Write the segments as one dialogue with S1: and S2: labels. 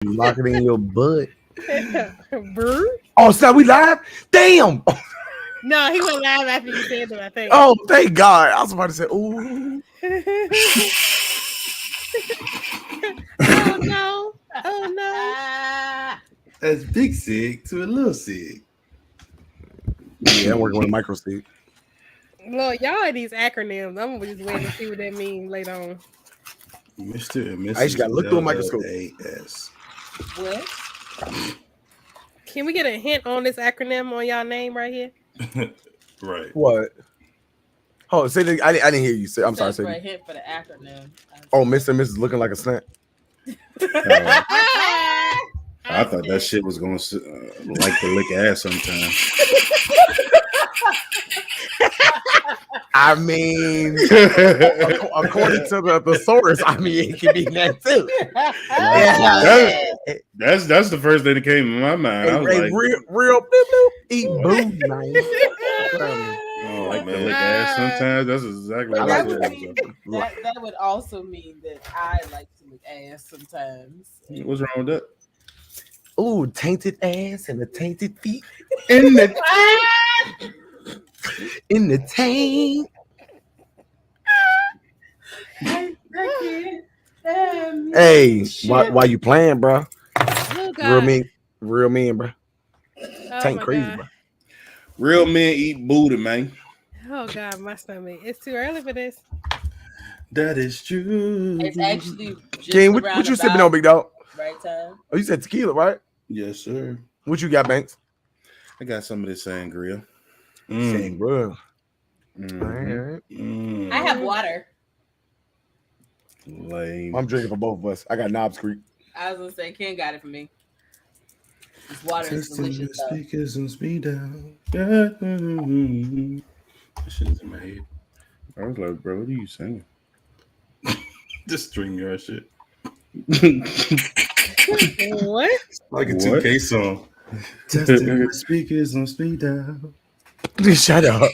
S1: Lock it in your butt.
S2: Brr?
S1: Oh, so we live? Damn.
S2: No, he went live after you said that, I think.
S1: Oh, thank God. I was about to say, ooh.
S2: Oh no. Oh no.
S3: That's big sig to a little sig.
S1: Yeah, I'm working with a micro stick.
S2: Look, y'all are these acronyms. I'm just waiting to see what that means later on.
S3: Mr. and Mrs.
S1: I just gotta look through a microscope.
S3: LLAS.
S4: What?
S2: Can we get a hint on this acronym on y'all name right here?
S3: Right.
S1: What? Oh, say that, I didn't hear you. Say, I'm sorry.
S4: That's for a
S1: Say
S4: hint for the acronym.
S1: oh, Mr. and Mrs. looking like a snack.
S3: I thought that shit was going to like to lick ass sometime.
S1: I mean, according to the thesaurus, I mean, it can be that too.
S3: That's the first thing that came in my mind. I was like,
S1: real eat booty, man.
S3: oh man, lick ass sometimes. That's exactly what I was.
S4: That would also mean that I like to lick ass sometimes.
S3: What's wrong with that?
S1: Ooh, tainted ass and the tainted feet
S3: In the
S1: in the taint. Hey, why you playing, bro?
S2: Oh, God.
S1: Real mean, bro.
S2: Oh,
S1: Taint
S2: my
S1: crazy,
S2: God.
S1: bro.
S3: real men eat booty, man.
S2: Oh God, my stomach. It's too early for this.
S3: That is true.
S4: It's actually just
S1: King, what you sipping on, big dog?
S4: right time.
S1: Oh, you said tequila, right?
S3: Yes, sir.
S1: What you got, Banks?
S3: I got some of this sangria.
S1: Saying, bro.
S4: I have water.
S3: Lame.
S1: I'm drinking for both of us. I got Knobs Creek.
S4: I was gonna say Ken got it for me. This water is
S3: Testing the
S4: delicious though.
S3: speakers and speed down. That shit is in my head. I was like, bro, what are you saying? Just string your shit.
S2: What?
S3: Like a 2K song. Testing the speakers on speed down.
S1: Shut up.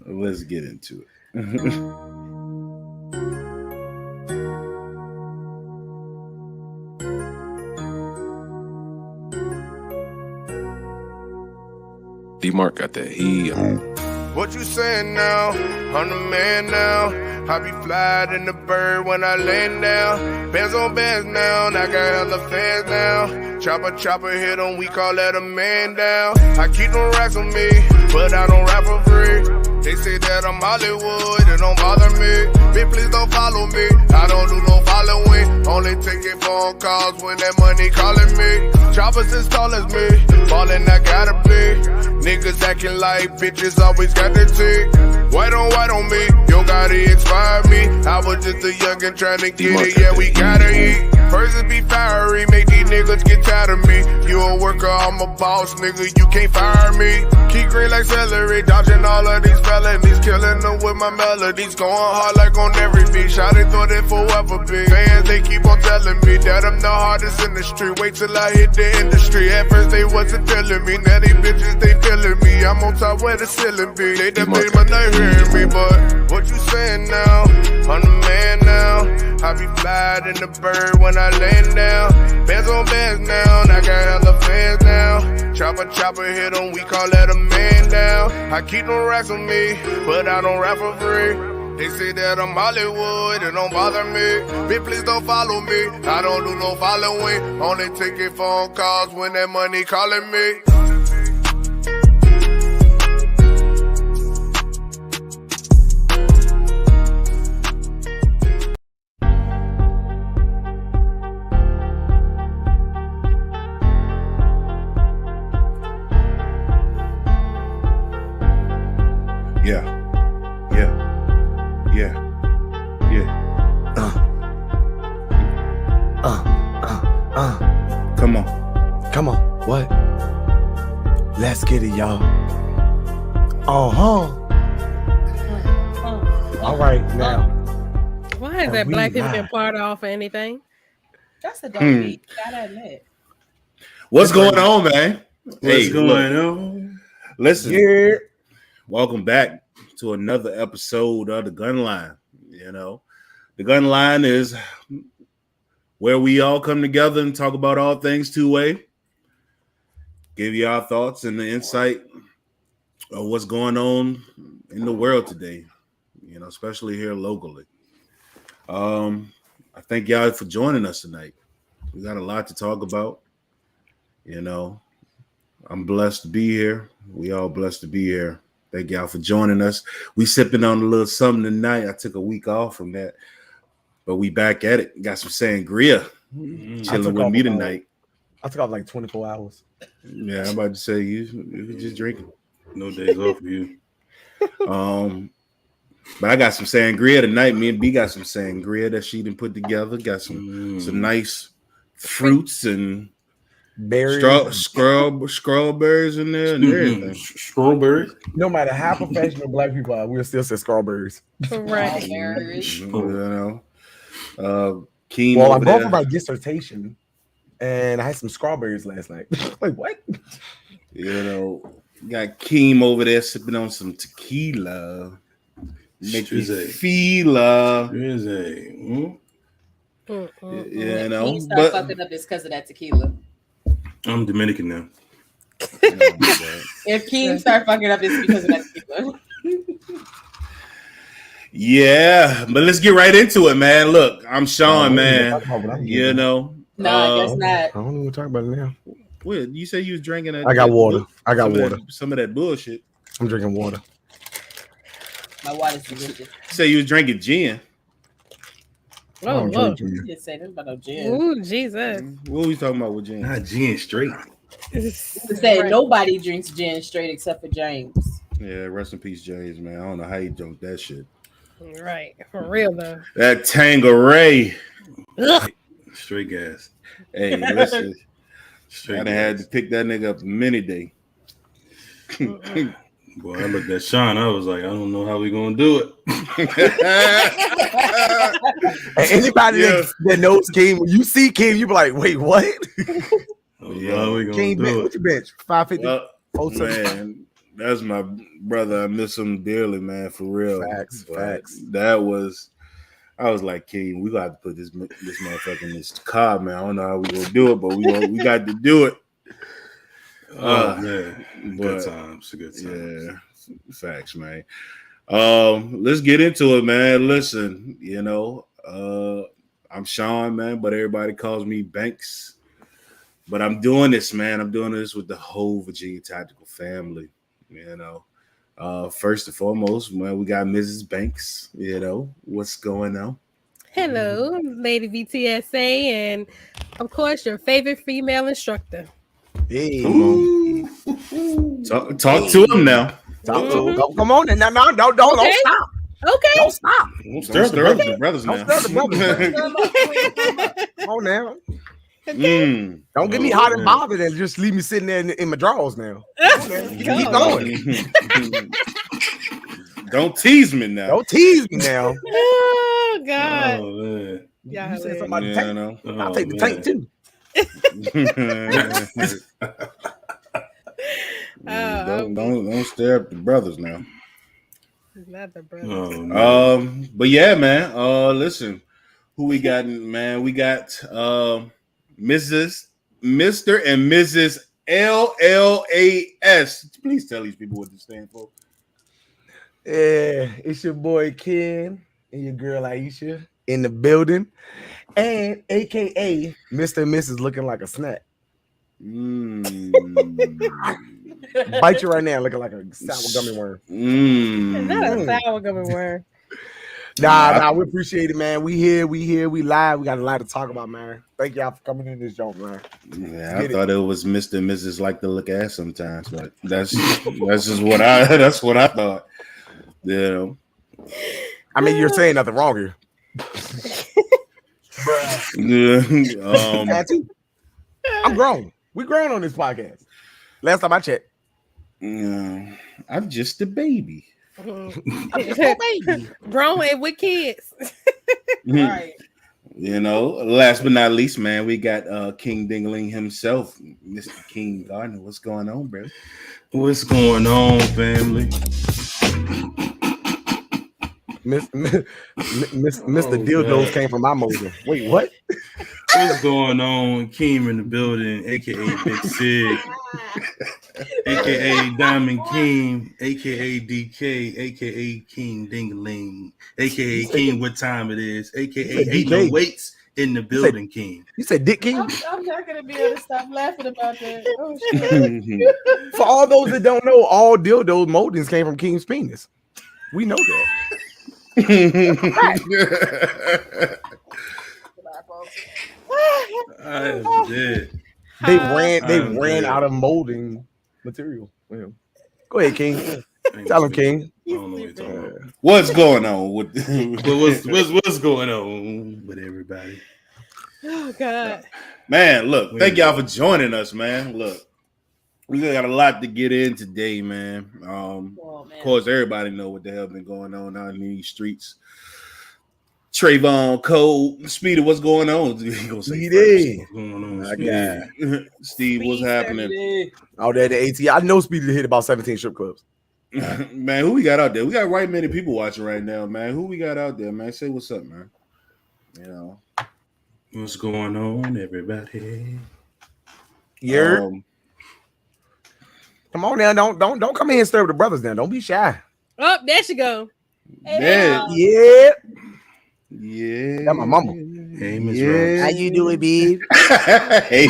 S3: Let's get into it.
S5: D-Mark got that heat.
S6: What you saying now? I'm the man now. I be flying in the bird when I land down. Bands on bands now, and I got hella fans now. Chopper hit 'em, we call that a man down. I keep them racks on me, but I don't rap for free. They say that I'm Hollywood, it don't bother me. Bitch, please don't follow me, I don't do no following. Only taking phone calls when that money calling me. Choppers as tall as me, ballin' I gotta be. Niggas acting like bitches always got the tick. White on me, yo Gotti expired me. I was just a youngin' tryna get it, yeah we gotta eat. First it be fiery, make these niggas get tired of me. You a worker, I'm a boss, nigga, you can't fire me. Keep green like celery, dodging all of these felonies. Killing them with my melodies, going hard like on every beat. Shot it, thought it forever be. Fans, they keep on telling me that I'm the hardest in the street. Wait till I hit the industry. At first they wasn't feeling me, now these bitches, they feeling me. I'm on top where the ceiling be. They done made my night hearing me, but what you saying now? I'm the man now. I be flying in the bird when I land down. Bands on bands now, and I got hella fans now. Chopper hit 'em, we call that a man down. I keep them racks on me, but I don't rap for free. They say that I'm Hollywood, it don't bother me. Bitch, please don't follow me, I don't do no following. Only taking phone calls when that money calling me.
S1: Come on. What? Let's get it, y'all. All right, now.
S2: Why is that black people been part off or anything?
S4: That's a dope beat, gotta admit.
S3: What's going on, man?
S6: What's going on?
S3: Listen,
S1: Yeah.
S3: welcome back to another episode of the Gun Line. You know, The gun line is where we all come together and talk about all things two-way. Give you our thoughts and the insight of what's going on in the world today, you know, especially here locally. I thank y'all for joining us tonight. We got a lot to talk about. You know, I'm blessed to be here. We all blessed to be here. Thank y'all for joining us. We sipping on a little something tonight. I took a week off from that, but we back at it. Got some sangria. Chilling with me tonight.
S1: I took off like 24 hours.
S3: Yeah, I'm about to say you just drinking.
S7: No days off for you.
S3: But I got some sangria tonight. Me and B got some sangria that she done put together. Got some nice fruits and
S1: Berries.
S3: strawberries in there and everything.
S7: Strawberries.
S1: No matter how professional black people are, we'll still say strawberries.
S2: Right.
S3: You know. Keem
S1: Well,
S3: over
S1: I'm going
S3: there.
S1: for my dissertation, and I had some strawberries last night. Like what?
S3: You know, got Keem over there sipping on some tequila. Make me feel
S7: Mm-hmm.
S3: you know.
S4: He start fucking up is because of that tequila.
S7: I'm Dominican now.
S4: If Keem start fucking up, it's because of that tequila.
S3: Yeah, but let's get right into it, man. Look, I'm Sean, man. You know.
S4: No, I guess not.
S1: I don't even talk about it now.
S3: What you say you was drinking that?
S1: I got water. I got water.
S3: Some of that bullshit.
S1: I'm drinking water.
S4: My water's delicious.
S3: You say you was drinking gin.
S2: Oh,
S1: I'm
S2: whoa.
S1: drinking.
S4: You didn't say nothing about no gin.
S2: Ooh, Jesus.
S3: What we talking about with gin?
S7: Not gin straight.
S4: You said nobody drinks gin straight except for James.
S3: Yeah, rest in peace, James, man. I don't know how you drunk that shit.
S2: Right. For real, though.
S3: That Tangeray.
S7: Straight gas.
S3: Hey, listen.
S7: Straight
S3: I
S7: gas.
S3: had to pick that nigga up many day.
S7: Boy, I looked at Sean. I was like, I don't know how we gonna do it.
S1: And anybody that knows Keem, when you see Keem, you be like, wait, what?
S7: I don't know how we gonna
S1: Keem,
S7: do
S1: what's
S7: it.
S1: your bench? 550.
S3: Man, that's my brother. I miss him dearly, man, for real.
S1: Facts.
S3: That was, I was like, Keem, we got to put this motherfucker in this car, man. I don't know how we gonna do it, but we got to do it.
S7: Oh man, good
S3: but-
S7: times. Good times.
S3: Yeah, facts, man. Let's get into it, man. Listen, you know, I'm Sean, man, but everybody calls me Banks. But I'm doing this, man. I'm doing this with the whole Virginia Tactical family. You know, first and foremost, man, we got Mrs. Banks. You know, what's going on?
S2: Hello, I'm Lady VTSA, and of course, your favorite female instructor.
S1: Hey.
S3: Talk to him now.
S1: Come on, and no, don't
S2: Okay.
S1: stop.
S2: Okay.
S1: Don't stop.
S3: Don't stir up the brothers
S1: Don't
S3: now.
S1: stir the brothers. Come on now. Don't get me
S3: Oh,
S1: hot and
S3: man.
S1: bothered and just leave me sitting there in my drawers now. Keep
S2: Go.
S1: going.
S3: Don't tease me now.
S1: Don't tease me now.
S2: Oh, God.
S7: Oh man.
S2: Yeah,
S1: You said somebody
S3: Yeah,
S1: tank.
S3: I know.
S1: I'll take the
S7: man.
S1: tank too.
S3: Don't stare up the brothers now.
S2: Not the brother.
S7: Oh man.
S3: But yeah, man. Listen, who we got, man? We got Mr. and Mrs. LLAS. Please tell these people what this stands for.
S1: Yeah, it's your boy Ken and your girl Aisha in the building, and AKA Mr. and Mrs. looking like a snack. Bite you right now, looking like a sour gummy worm.
S2: Not a sour gummy worm.
S1: Nah, we appreciate it, man. We here, we live. We got a lot to talk about, man. Thank y'all for coming in this joint, man.
S3: Yeah, I thought it was Mr. and Mrs. like to look at sometimes, but that's just what I thought. You know.
S1: I mean, you're saying nothing wrong here. I'm grown. We grown on this podcast. Last time I checked.
S3: I'm just a baby.
S2: Grown and with kids.
S4: Right.
S3: You know, last but not least, man, we got King Dingling himself, Mr. King Gardner. What's going on, bro?
S7: What's going on, family?
S1: Mr.
S7: Oh,
S1: Dildos
S7: God.
S1: came from my molding. Wait, what?
S7: What's going on? Keem in the building, aka Big Sig, aka Diamond Keem, aka DK, aka King Dingaling, aka King What Time It Is, aka Ain't No
S1: DK.
S7: Weights in the building, King.
S1: You said Dick King?
S4: I'm not gonna be able to stop laughing about that. Oh shit.
S1: For all those that don't know, all dildo moldings came from King's penis. We know that.
S7: I am dead.
S1: They
S7: I'm
S1: ran
S7: dead.
S1: out of molding material. Yeah. Go ahead, King.
S7: Ain't
S1: Tell
S7: no
S1: him, King.
S7: I don't know what you're talking about.
S3: What's going on with
S7: But what's going on with everybody?
S2: Oh God.
S3: man? Look, thank y'all for joining us, man. Look, we got a lot to get in today, man.
S4: Oh, man.
S3: Of course, everybody know what the hell been going on out in these streets. Trayvon, Cole, Speedy, what's going on? You gonna say
S1: Speedy.
S7: What's going on?
S1: My
S7: Speedy?
S1: God.
S3: Steve, what's happening?
S1: Out there at the AT. I know Speedy hit about 17 strip clubs.
S3: Man, who we got out there? We got right many people watching right now, man. Who we got out there, man? Say what's up, man. You know,
S7: What's going on, everybody?
S1: Yeah. Come on now, don't come in and stir the brothers now. Don't be shy.
S2: Oh, there she go.
S3: man,
S1: Yeah.
S3: yeah.
S1: That's my mama.
S7: Hey, Miss
S3: Yeah.
S7: Rose.
S1: How you doing, babe?
S3: Hey.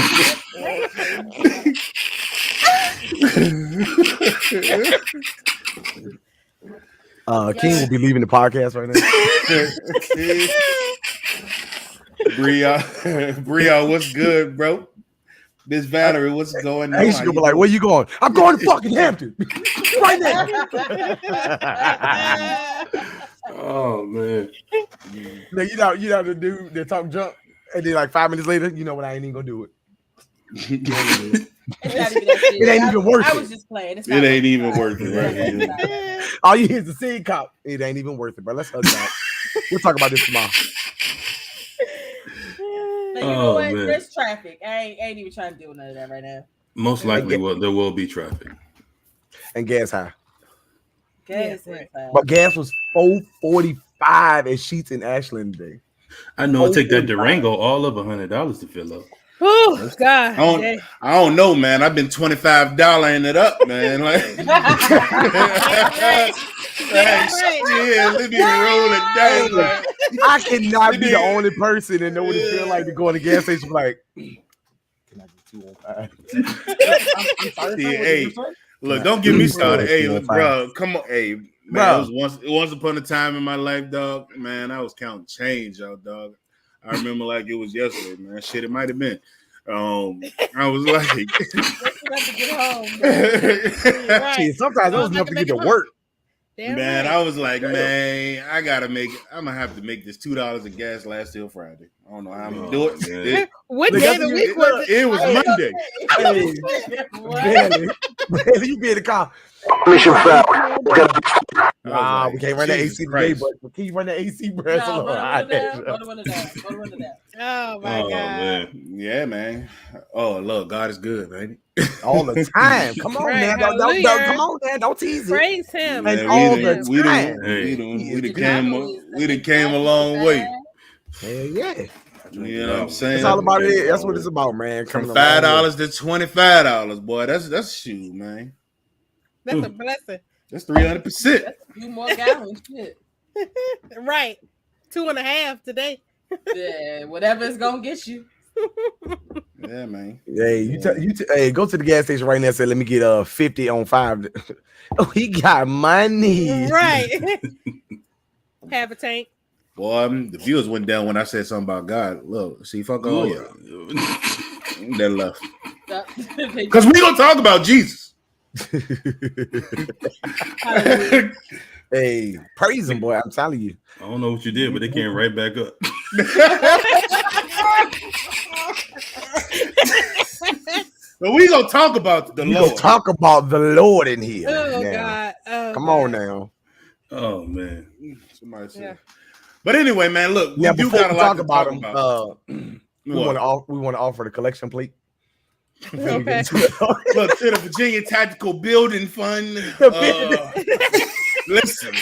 S1: King will be leaving the podcast right now.
S3: Bria, what's good, bro? Miss Valerie, what's going on?
S1: Hey, she gonna be like, where you going? I'm going to fucking Hampton. Right now.
S7: Oh man.
S1: Now, you know the dude that talk junk, and then like 5 minutes later, you know what? I ain't even gonna do it.
S4: It's not even that serious.
S1: It ain't even worth
S4: I
S1: it.
S4: was just playing. It's
S3: It
S4: not
S3: ain't
S4: worth
S3: even
S4: it.
S3: worth it, right?
S1: All you hear is the seed cop. It ain't even worth it, bro. Let's hug that. We'll talk about this tomorrow.
S4: But you know
S7: Oh,
S4: what?
S7: man.
S4: There's traffic. I ain't even trying to deal with none of that right now.
S7: Most likely, there will be traffic.
S1: And gas high.
S4: Gas
S2: Yeah,
S4: is fine.
S1: But gas was $4.45 at Sheets in Ashland today.
S7: I know it take that Durango all of $100 to fill up.
S2: Oh God.
S3: I don't know, man. I've been $25 it up, man. Like, yeah, let me roll it down. Like,
S1: I cannot be the only person that know what it feel like to go in the gas station like, can I get 2 on 5? I'm sorry,
S3: Yeah,
S1: what
S3: hey.
S1: did you say?
S3: look, don't get me started. Hey,
S1: Fine.
S3: bro, come on. Hey, man,
S1: Bro.
S3: it was once upon a time in my life, dog. Man, I was counting change, y'all, dog. I remember like it was yesterday, man. Shit, it might have been. I was like,
S4: Just enough to get home.
S2: Right.
S1: Shit, sometimes it was enough to get to work.
S2: Damn
S3: man,
S2: right.
S3: I was like, man, I'm gonna have to make this $2 of gas last till Friday. I don't know how I'm gonna do it.
S7: man.
S2: What
S1: Look,
S2: day
S1: that's
S2: of the
S1: what
S2: week
S1: you-
S2: was it?
S3: It was Monday.
S1: Barely. Barely. You be in the car.
S3: I was
S1: Nah,
S3: like,
S1: we can't run the
S3: Jesus
S1: AC today,
S3: Christ.
S1: but can you run the AC, bro?
S4: No,
S1: It's a little hot.
S4: run it down.
S2: Oh my
S7: Oh
S2: God.
S7: man.
S3: Yeah, man. Oh, look, God is good, man.
S1: All the time. Come on,
S2: Right,
S1: man. Don't,
S2: hallelujah.
S1: come on, man. Don't tease it.
S2: Praise him.
S1: Man,
S3: Man,
S1: all
S3: we
S1: the
S3: done- we
S1: time.
S3: done-
S7: Hey.
S3: we done
S1: The
S3: came a long way.
S1: Hell yeah.
S3: You know what I'm saying?
S1: That's all about it. That's what it's about, man.
S3: From
S1: Coming a long way.
S3: $5 to $25, boy. That's shoot, man.
S2: That's a blessing.
S3: That's 300%.
S4: That's a few more gallons. Shit.
S2: Right. 2.5 today.
S4: Yeah, whatever it's gonna get you.
S3: Yeah, man.
S1: Hey, hey, go to the gas station right now and say, let me get 50 on 5. Oh, he got money.
S2: Right. Have a tank.
S3: Boy, the viewers went down when I said something about God. Look, see, fuck all y'all. That left. Because we gonna talk about Jesus.
S1: Hey, praise him, boy. I'm telling you.
S7: I don't know what you did, but they came right back up.
S3: But we gonna talk about the
S1: We
S3: Lord.
S1: gonna talk about the Lord in here.
S2: Oh
S1: now.
S2: God. Oh,
S1: Come
S2: God.
S1: on now.
S7: Oh man.
S3: Somebody said.
S2: Yeah.
S3: But anyway, man, look, we
S1: Yeah,
S3: do
S1: before
S3: got a
S1: we
S3: lot
S1: talk
S3: to
S1: about
S3: talk
S1: him,
S3: about.
S1: we
S3: What?
S1: want to offer the collection plate.
S2: Okay.
S3: Look, to the Virginia Tactical Building Fund. Listen,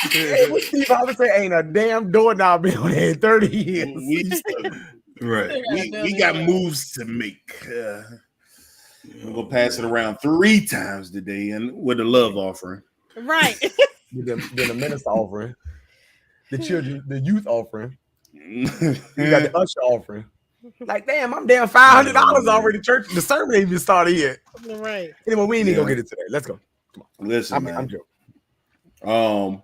S1: Hey, what Steve Harvey say? Ain't a damn doorknob been on there in 30 years.
S7: Right.
S3: We got moves to make. We're gonna pass it around 3 times today, and with a love offering.
S2: Right.
S1: Then the minister offering, the children, the youth offering. You got the usher offering. Like, damn, I'm down $500 already. Church, the sermon ain't even started yet.
S2: Right.
S1: Anyway, we ain't even gonna get it today. Let's go.
S3: Listen, man.
S1: I'm joking.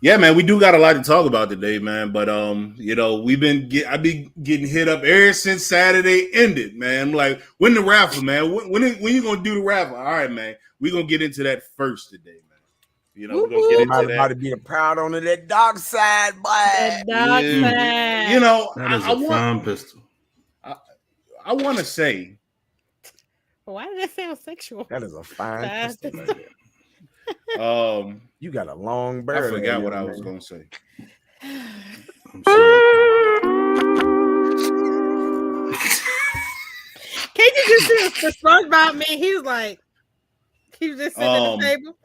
S3: Yeah, man, we do got a lot to talk about today, man. But you know, I've been getting hit up ever since Saturday ended, man. I'm like, when the raffle, man? When you gonna do the raffle? All right, man. We're gonna get into that first today, man. You know, we're gonna get into
S1: About to
S3: that.
S1: be proud on that dark side, boy.
S2: That dark
S3: Yeah.
S2: side.
S3: You know,
S7: That is a fine pistol.
S3: I want to say,
S2: Why did that sound sexual?
S1: That is a fine
S2: Fine
S1: pistol right there. You got a long
S3: I
S1: bird.
S3: forgot what I was gonna say.
S7: I'm sorry.
S2: Can't you just see the SpongeBob man? He was just sitting at the table.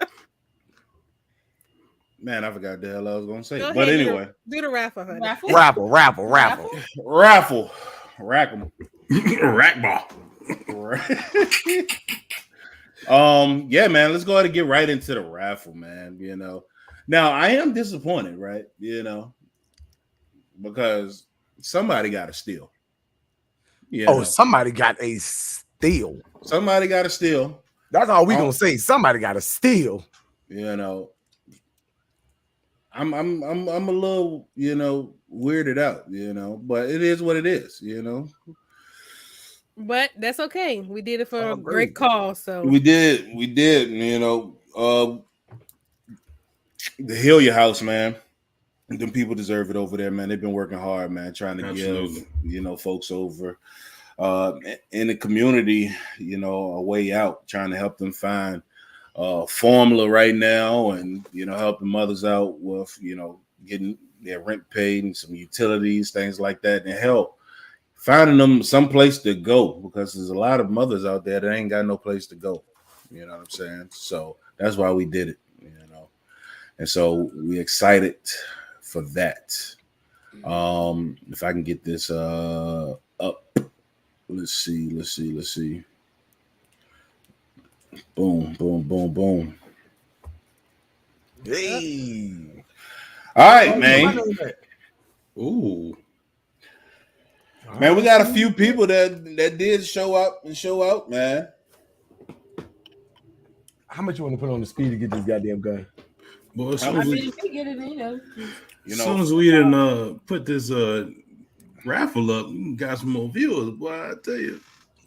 S3: Man, I forgot the hell I was gonna say.
S2: Go
S3: But
S2: ahead,
S3: anyway,
S2: do the raffle, honey.
S4: Raffle?
S1: Raffle.
S3: raffle, rack 'em.
S7: Rack ball.
S3: Yeah, man, let's go ahead and get right into the raffle, man. You know, now I am disappointed, right? You know, because somebody got to steal. Yeah,
S1: Somebody got a steal.
S3: somebody got to steal.
S1: That's all we gonna say. Somebody got a steal.
S3: You know, I'm a little, you know, weirded out. You know, but it is what it is. You know.
S2: But that's okay. We did it for a great cause. So
S3: We did, you know, the Hillier House, man. Them people deserve it over there, man. They've been working hard, man, trying to give, you know, folks over in the community, you know, a way out, trying to help them find formula right now and, you know, helping mothers out with, you know, getting their rent paid and some utilities, things like that, and help finding them some place to go, because there's a lot of mothers out there that ain't got no place to go. You know what I'm saying? So that's why we did it, you know. And so we excited for that. If I can get this up. Let's see. Boom.
S1: Hey.
S3: All right, man.
S7: Ooh.
S3: Man, we got a few people that did show up and show out, man.
S1: How much you want to put on the speed to get this goddamn gun?
S7: Well, as
S4: I
S7: soon as
S4: mean,
S7: we,
S4: if we get it, you know.
S3: You
S7: as
S3: know,
S7: soon as we didn't put this raffle up, we got some more viewers. Boy, I tell you.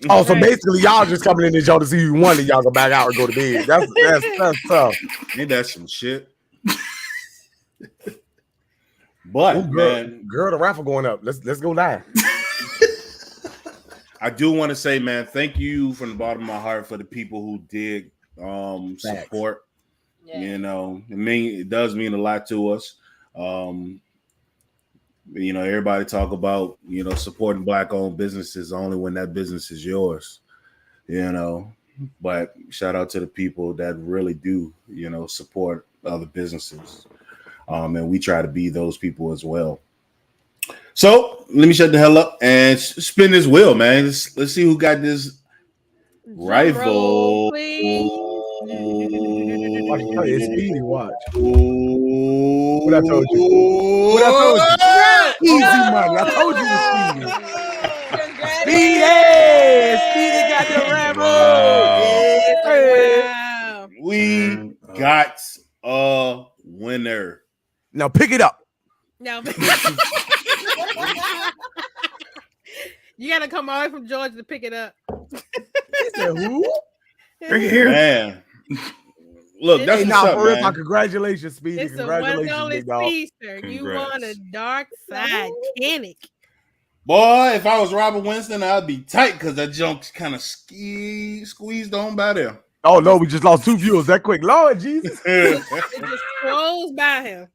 S1: Oh, so basically y'all just coming in this show to see who won and y'all go back out and go to bed. That's tough.
S3: ain't that some shit? But
S1: Ooh,
S3: man,
S1: girl, the raffle going up. Let's go live.
S3: I do want to say, man, thank you from the bottom of my heart for the people who did support.
S4: Yeah.
S3: You know, it does mean a lot to us. You know, everybody talk about, you know, supporting Black-owned businesses only when that business is yours. You know, but shout out to the people that really do, you know, support other businesses. And we try to be those people as well. So let me shut the hell up and spin this wheel, man. Let's see who got this rifle.
S1: Watch, it's Speedy, watch.
S3: What
S1: I told you? What I told you? Easy money. I told you it was Speedy. Speedy got the raffle.
S2: Wow.
S3: We got a winner.
S1: Now pick it up.
S2: No. You gotta come all the way from Georgia to pick it up.
S1: He said, who?
S7: Bring it here.
S3: Man. Look, that's
S1: Hey,
S3: what's
S1: now,
S3: up,
S1: for real,
S3: man.
S1: my congratulations, Speedy.
S2: It's a one and
S1: Congratulations,
S2: only
S1: big dog.
S2: speedster. You want a dark side Kennick.
S3: Boy, if I was Robert Winston, I'd be tight because that junk's kind of squeezed on by there.
S1: Oh no, we just lost 2 viewers that quick. Lord Jesus.
S2: It just scrolls by him.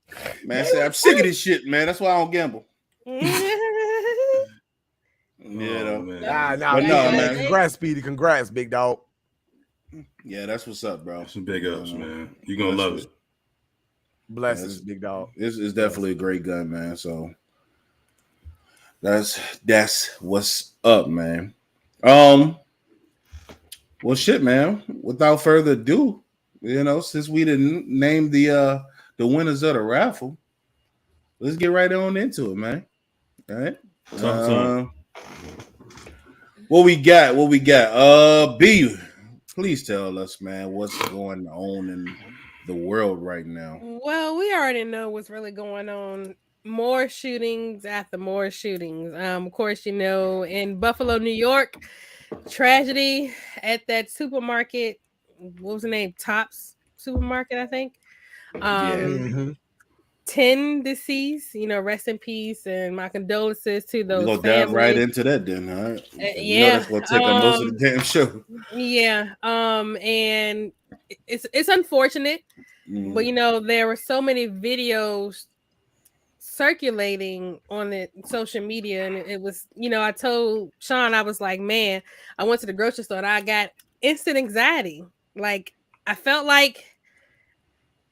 S3: Man, say, I'm sick of this shit, man. That's why I don't gamble. You know.
S7: Man.
S1: Nah,
S3: But no, man.
S1: Congrats, Speedy. Congrats, big dog.
S3: Yeah, that's what's up, bro.
S7: Some big ups, man. You're gonna love it.
S1: Blessings, big dog.
S3: It's definitely a great gun, man. So that's what's up, man. Well, shit, man. Without further ado, since we didn't name the winners of the raffle, let's get right on into it, man. All right. What we got? B, please tell us, man, what's going on in the world right now.
S2: Well, we already know what's really going on. More shootings after more shootings. Of course, in Buffalo, New York, tragedy at that supermarket. What was the name? Tops Supermarket, I think. 10 deceased. Rest in peace, and my condolences to those.
S3: We'll dive right into that then, all right?
S2: Yeah,
S3: that's gonna take up most of the damn show.
S2: Yeah, and it's unfortunate, but there were so many videos circulating on the social media, and it was, I told Sean, I was like, man, I went to the grocery store and I got instant anxiety. Like, I felt like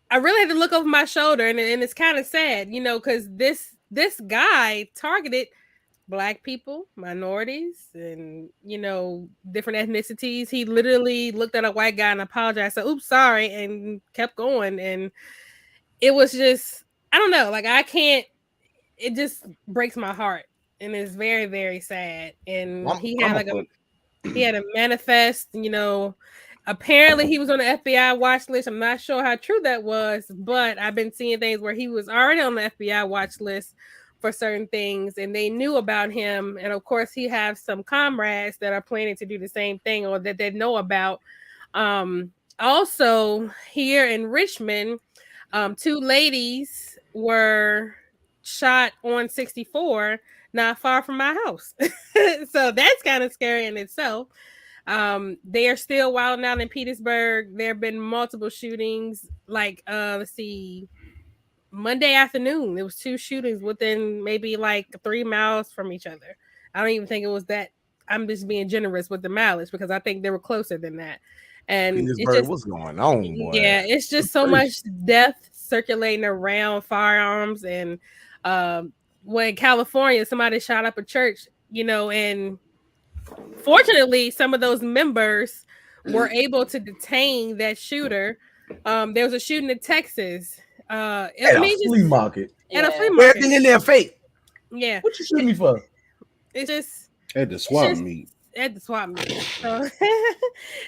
S2: I really had to look over my shoulder, and it's kind of sad, because this guy targeted Black people, minorities, and different ethnicities. He literally looked at a white guy and apologized, said, "Oops, sorry," and kept going. And it was just, I don't know, like, I can't. It just breaks my heart, and it's very, very sad. And he had a manifest, Apparently, he was on the FBI watch list. I'm not sure how true that was, but I've been seeing things where he was already on the FBI watch list for certain things, and they knew about him. And of course, he has some comrades that are planning to do the same thing, or that they know about. Also, here in Richmond, 2 ladies were shot on 64, not far from my house. So that's kind of scary in itself. They are still wilding out in Petersburg. There have been multiple shootings. Like, let's see, Monday afternoon, there was 2 shootings within maybe like 3 miles from each other. I don't even think it was that. I'm just being generous with the mileage, because I think they were closer than that. And
S1: Petersburg, what's going on, boy?
S2: Yeah, it's just so much death circulating around firearms. And when in California, somebody shot up a church, and fortunately, some of those members were able to detain that shooter. There was a shooting in Texas. At
S1: a flea market.
S2: At a flea market.
S1: Everything in there fake.
S2: Yeah.
S1: What you shooting me for?
S2: It's just
S3: at the swap meet.
S2: At the swap meet.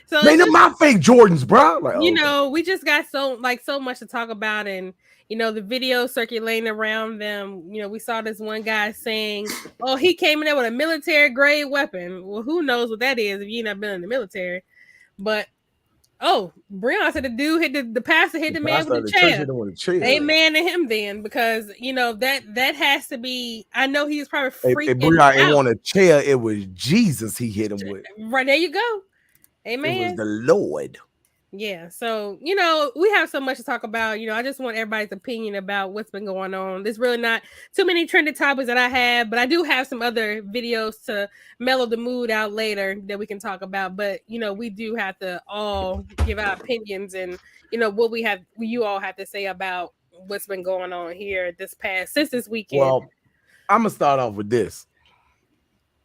S2: So
S1: man, they're my fake Jordans, bro. Like,
S2: we just got so much to talk about, and the video circulating around them. We saw this one guy saying, "Oh, he came in there with a military grade weapon." Well, who knows what that is if you've not been in the military? But Breon said the pastor hit the man with a chair. Amen to him then, because that has to be. I know he was probably freaking out.
S1: Breon ain't want a chair. It was Jesus he hit him with.
S2: Right, there you go. Amen.
S1: It was the Lord.
S2: Yeah, so we have so much to talk about. I just want everybody's opinion about what's been going on. There's really not too many trending topics that I have, but I do have some other videos to mellow the mood out later that we can talk about. But we do have to all give our opinions, and what you all have to say about what's been going on here since this weekend.
S1: Well, I'm gonna start off with this: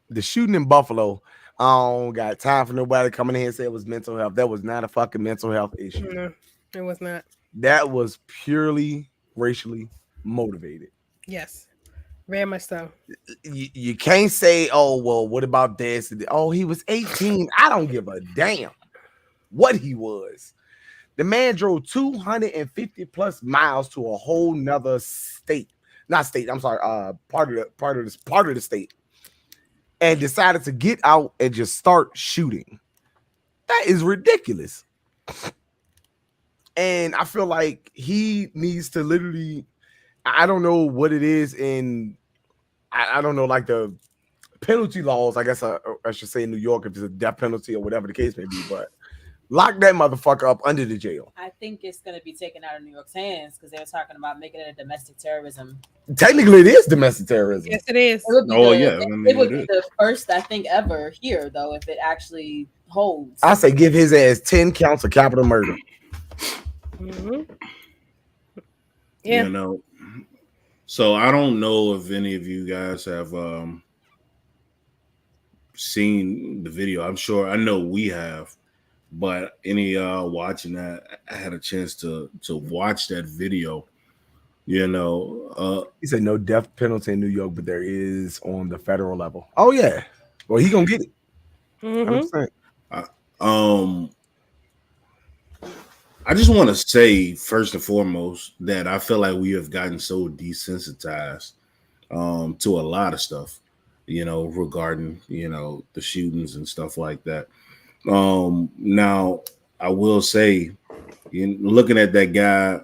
S1: the shooting in Buffalo. I don't got time for nobody coming in here and say it was mental health. That was not a fucking mental health issue.
S2: No, it was not. That
S1: was purely racially motivated.
S2: Yes, very much so.
S1: You can't say, "Oh, well, what about this?" Oh, he was 18. I don't give a damn what he was. The man drove 250 plus miles to a whole nother state. Not state. I'm sorry. Part of the state. And decided to get out and just start shooting. That is ridiculous. And I feel like he needs to literally, I don't know what it is I don't know, like the penalty laws, I guess I should say in New York, if it's a death penalty or whatever the case may be, but lock that motherfucker up under the jail.
S4: I think it's going to be taken out of New York's hands, because they're talking about making it a domestic terrorism.
S1: Technically, it is domestic terrorism.
S2: Yes, it is.
S4: It would be the first, I think, ever here, though, if it actually holds.
S1: I say give his ass 10 counts of capital murder.
S2: Mm-hmm. Yeah.
S3: You know, so I don't know if any of you guys have seen the video. I'm sure I know we have, but any watching that, I had a chance to watch that video. You know,
S1: He said no death penalty in New York, but there is on the federal level. Oh yeah, well he gonna get it.
S2: Mhm.
S1: 100%.
S3: I just want to say first and foremost that I feel like we have gotten so desensitized to a lot of stuff, you know, regarding, you know, the shootings and stuff like that. Now I will say, looking at that guy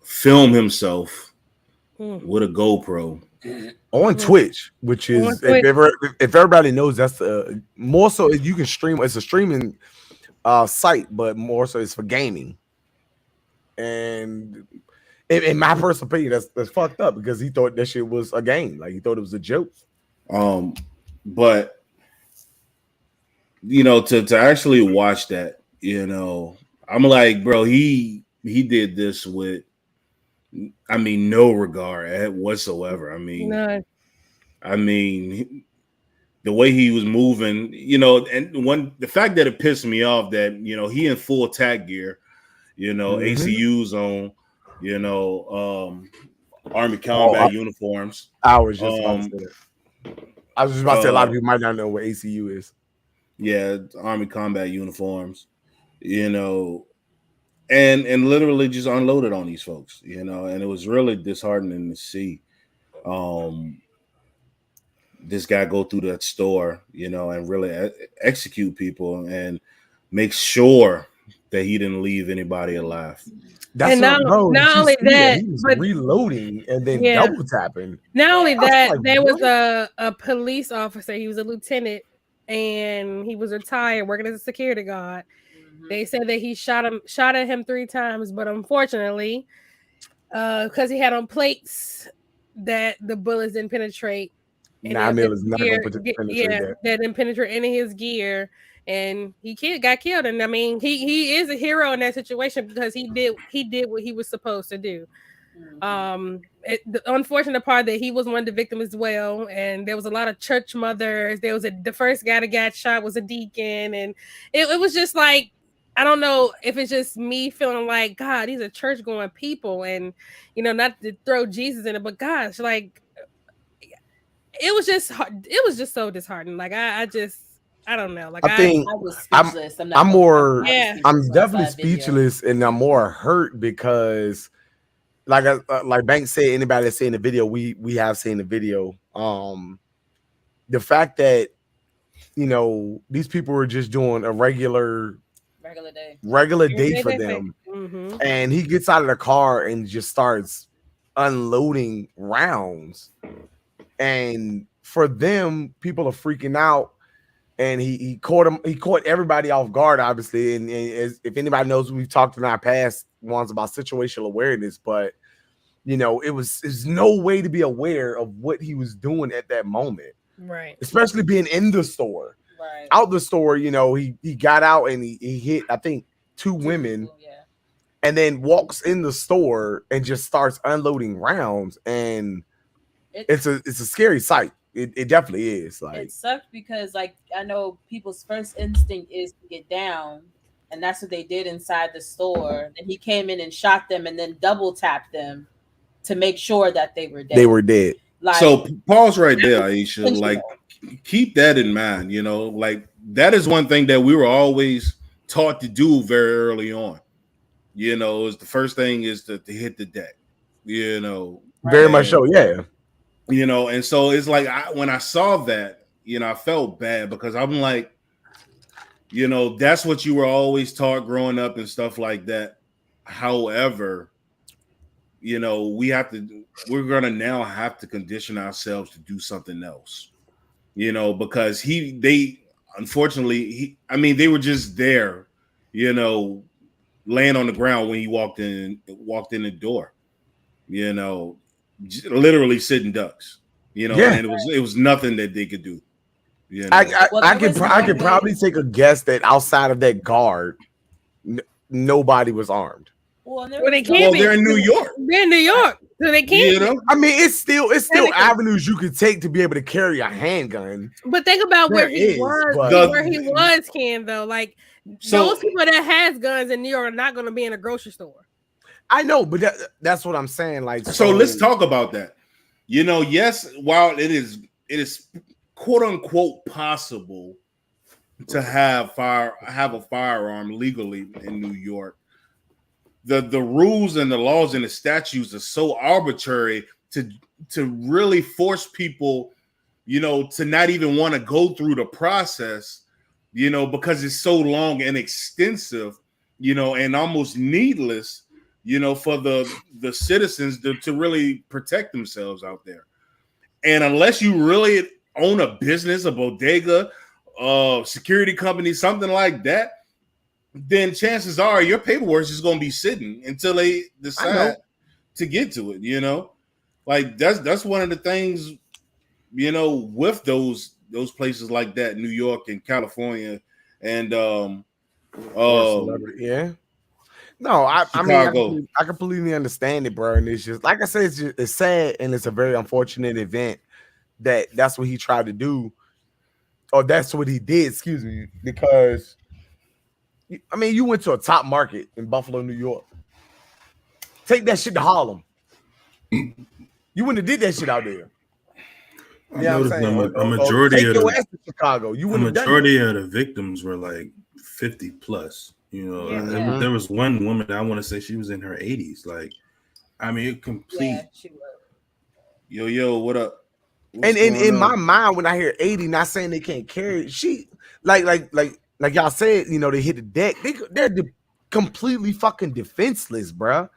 S3: film himself with a GoPro
S1: on Twitch, which is
S2: On Twitch.
S1: if everybody knows, that's more so you can stream. It's a streaming site, but more so it's for gaming. And in my personal opinion, that's fucked up because he thought that shit was a game, like he thought it was a joke.
S3: But you know, to actually watch that, you know, I'm like, bro, he did this with, I mean, no regard whatsoever. I mean,
S2: No.
S3: the way he was moving, you know, and the fact that it pissed me off that, you know, he in full tack gear, you know, ACUs on, you know, Army combat uniforms.
S1: I was just about to say that. I was just about to say a lot of people might not know what ACU is.
S3: Yeah, Army combat uniforms, you know, and literally just unloaded on these folks, you know, and it was really disheartening to see this guy go through that store, you know, and really execute people and make sure that he didn't leave anybody alive.
S1: That's
S2: And not only that,
S1: he was
S2: but
S1: reloading and then
S2: Yeah.
S1: double tapping.
S2: not only
S1: I was
S2: that,
S1: like,
S2: there was
S1: what?
S2: a police officer. He was a lieutenant, and he was retired, working as a security guard. They said that he shot at him 3 times, but unfortunately, because he had on plates, that the bullets didn't penetrate. any
S1: 9
S2: of
S1: mil
S2: his
S1: is not
S2: gear.
S1: going to penetrate
S2: Yeah,
S1: that.
S2: that didn't penetrate any of his gear, and he got killed. And I mean, he is a hero in that situation because he did what he was supposed to do. The unfortunate part that he was one of the victims as well, and there was a lot of church mothers. There was the first guy that got shot was a deacon, and it was just like, I don't know if it's just me feeling like, God, these are church going people, and you know, not to throw Jesus in it, but gosh, like it was just so disheartening. Like I don't know. Like
S1: I think
S4: I was speechless.
S1: I'm definitely speechless, and I'm more hurt because, like Banks said, anybody that's seen the video, we have seen the video. The fact that, you know, these people were just doing a regular day for them, and he gets out of the car and just starts unloading rounds, and for them, people are freaking out. And he caught everybody off guard, obviously. And as, if anybody knows, we've talked in our past ones about situational awareness, but you know, it's no way to be aware of what he was doing at that moment,
S2: right?
S1: Especially being in the store,
S4: right?
S1: Out the store, you know, he got out and he hit, I think, two women, and then walks in the store and just starts unloading rounds, and it's a scary sight. It definitely is. Like,
S4: it sucked because, like, I know people's first instinct is to get down, and that's what they did inside the store. Then he came in and shot them, and then double tapped them to make sure that they were dead.
S1: They were dead.
S3: Like, so pause right there, Aisha. Like, keep that in mind. You know, like that is one thing that we were always taught to do very early on. You know, is the first thing is to hit the deck. You know,
S1: very much so. Yeah.
S3: You know, and so it's like when I saw that, you know, I felt bad because I'm like, you know, that's what you were always taught growing up and stuff like that. However, you know, we're gonna now have to condition ourselves to do something else, you know, because they were just there, you know, laying on the ground when he walked in the door, you know. Literally sitting ducks, you know, and it was nothing that they could do. You know?
S1: I could probably take a guess that outside of that guard, nobody was armed.
S4: Well,
S2: Well, they can't
S3: Well,
S2: be.
S3: they're in New York.
S2: They're in New York, so they can't.
S3: You know,
S1: I mean, it's still
S2: Technically.
S1: avenues you could take to be able to carry a handgun.
S2: But think about where
S1: There
S2: he
S1: is,
S2: was.
S1: but-
S2: Where he was, Ken, though. Like
S3: So-
S2: those people that has guns in New York are not going to be in a grocery store.
S1: I know, but that's what I'm saying. Like,
S3: so let's talk about that. You know, yes, while it is quote unquote possible to have a firearm legally in New York, the rules and the laws and the statutes are so arbitrary to really force people, you know, to not even want to go through the process, you know, because it's so long and extensive, you know, and almost needless, you know, for the citizens to really protect themselves out there. And unless you really own a business, a bodega, security company, something like that, then chances are your paperwork is going to be sitting until they decide to get to it. You know, like that's one of the things, you know, with those places like that, New York and California, and
S1: yeah. No, I mean, I completely understand it, bro. And it's just like I said, it's sad and it's a very unfortunate event that's what he tried to do, or that's what he did. Excuse me, because I mean, you went to a top market in Buffalo, New York. Take that shit to Harlem. You wouldn't have did that shit out there.
S7: I
S1: Yeah,
S7: noticed
S1: a
S7: majority of
S1: Chicago. You
S7: the
S1: wouldn't have
S7: majority of the victims were like 50 plus. You know,
S2: Yeah.
S7: there was one woman, I want to say she was in her 80s. Like, I mean, it complete.
S4: Yeah, she was.
S3: Yo, what up? What's
S1: And
S3: going
S1: in
S3: on?
S1: my mind, when I hear 80, not saying they can't carry it, she like y'all said, you know, they hit the deck. They're completely fucking defenseless, bruh.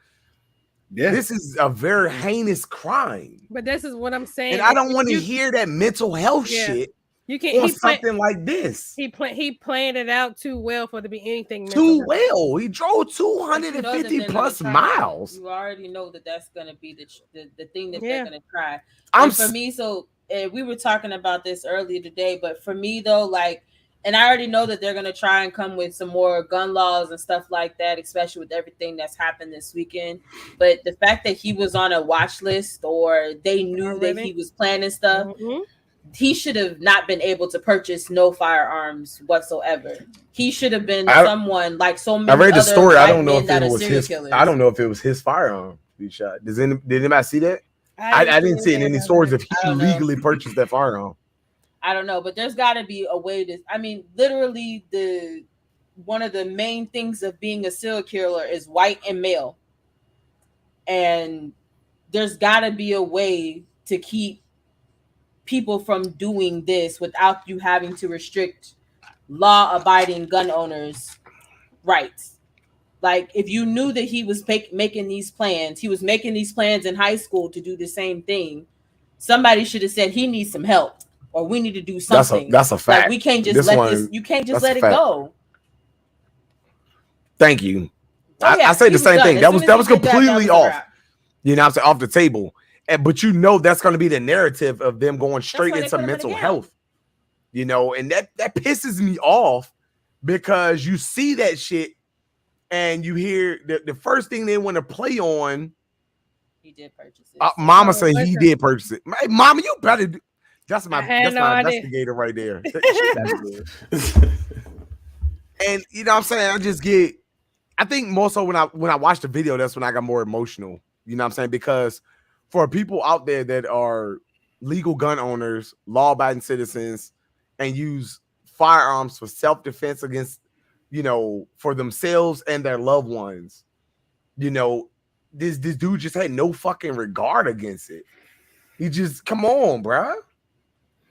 S3: Yeah,
S1: This is a very heinous crime,
S2: But this is what I'm saying.
S1: and I don't want to
S2: You-
S1: hear that mental health
S2: Yeah.
S1: shit
S2: You can't.
S1: on something like this.
S2: He planned it out too well for it to be anything.
S1: Too
S2: mental health.
S1: well. He drove
S4: But you know that
S1: 250
S4: they're
S1: plus
S4: gonna try.
S1: miles.
S4: You already know that that's going to be the thing that
S2: Yeah.
S4: they're going to try.
S1: I'm
S4: And for me, so we were talking about this earlier today, but for me though, like, and I already know that they're going to try and come with some more gun laws and stuff like that, especially with everything that's happened this weekend. But the fact that he was on a watch list, or they knew that he was planning stuff,
S2: Mhm.
S4: he should have not been able to purchase no firearms whatsoever. He should have been
S1: I-
S4: someone like so many.
S1: I read the
S4: other
S1: story. I
S4: white
S1: don't know
S4: men
S1: if
S4: that
S1: it
S4: are
S1: was
S4: serial
S1: his.
S4: killers.
S1: I don't know if it was his firearm he shot. Did anybody see that? I didn't see it in any
S2: anything
S1: stories
S2: about
S1: if
S4: I
S1: he
S4: don't know.
S1: legally purchased that firearm.
S4: I don't know, but there's got to be a way to. I mean, literally, one of the main things of being a serial killer is white and male, and there's got to be a way to keep people from doing this without you having to restrict law-abiding gun owners' rights. Like, if you knew that he was making these plans, he was making these plans in high school to do the same thing. Somebody should have said he needs some help, or we need to do something.
S1: That's a fact.
S4: Like, we can't just
S1: This
S4: let
S1: one-
S4: this. You can't just
S1: that's a
S4: let it
S1: fact.
S4: go.
S1: Thank you.
S4: Oh, yeah,
S1: I say
S4: he
S1: the
S4: was
S1: same
S4: done.
S1: thing.
S4: As
S1: That
S4: soon
S1: was
S4: as
S1: that
S4: he
S1: was
S4: did that
S1: completely
S4: was a
S1: off.
S4: wrap.
S1: You know what I'm saying? Off the table. But you know that's going to be the narrative of them going straight
S4: why they
S1: into
S4: put him in
S1: mental
S4: the game.
S1: health. You know, and that pisses me off because you see that shit and you hear the first thing they want to play on.
S4: He did purchase it.
S1: Mama
S2: Oh,
S1: said he
S2: listen.
S1: did purchase it. Hey, Mama, you better do. That's
S2: I
S1: my
S2: had no idea.
S1: investigator right there. She better do it. And you know what I'm saying? I think more so when I watched the video, that's when I got more emotional. You know what I'm saying? Because for people out there that are legal gun owners, law-abiding citizens, and use firearms for self-defense against, you know, for themselves and their loved ones, you know, this dude just had no fucking regard against it. He just, come on, bruh.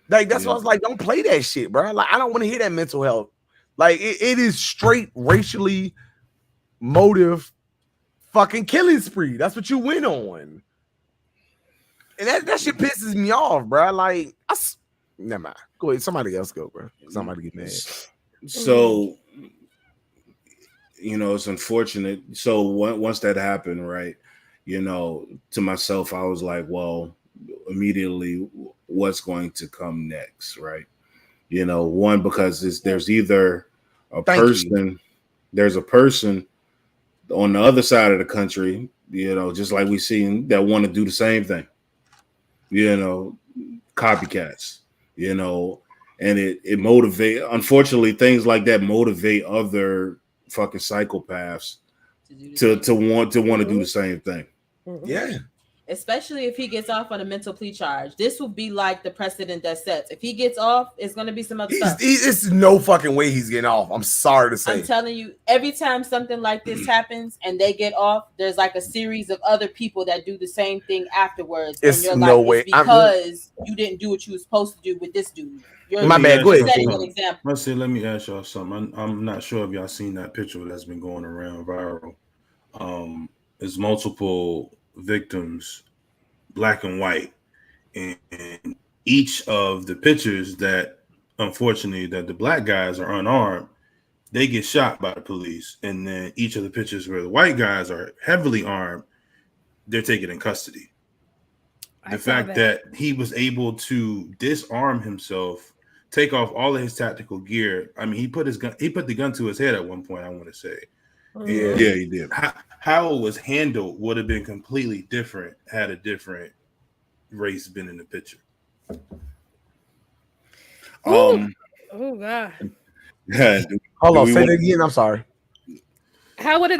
S1: Like, that's why I was like, don't play that shit, bruh. Like, I don't want to hear that mental health. Like, it is straight racially motive fucking killing spree. That's what you went on. And that shit pisses me off, bro. Like, never mind. Go ahead. Somebody else go, bro. Somebody get mad.
S3: So, you know, it's unfortunate. So once that happened, right, you know, to myself, I was like, well, immediately, what's going to come next, right? You know, one, because there's either a
S1: Thank you.
S3: person, there's a person on the other side of the country, just like we seen that want to do the same thing, copycats, and it motivate. Unfortunately, things like that motivate other fucking psychopaths to want to do the same thing.
S1: Yeah.
S4: Especially if he gets off on a mental plea charge. This will be like the precedent that sets. If he gets off, it's going to be some other stuff.
S1: It's no fucking way he's getting off. I'm sorry to say.
S4: I'm telling you, every time something like this happens and they get off, there's like a series of other people that do the same thing afterwards.
S1: It's
S4: and you're
S1: no
S4: like,
S1: way.
S4: It's because you didn't do what you were supposed to do with this dude.
S1: My bad. Go ahead.
S4: Setting an example.
S7: Let me ask y'all something. I'm not sure if y'all seen that picture that's been going around viral. There's multiple victims, black and white, and each of the pictures that, unfortunately, that the black guys are unarmed, they get shot by the police, and then each of the pictures where the white guys are heavily armed, they're taken in custody. The fact that he was able to disarm himself, take off all of his tactical gear. I mean, he put the gun to his head at one point, I want to say.
S3: Yeah, he did.
S7: How it was handled would have been completely different had a different race been in the picture.
S2: Oh God!
S1: Hold on, say that again. I'm sorry.
S2: How would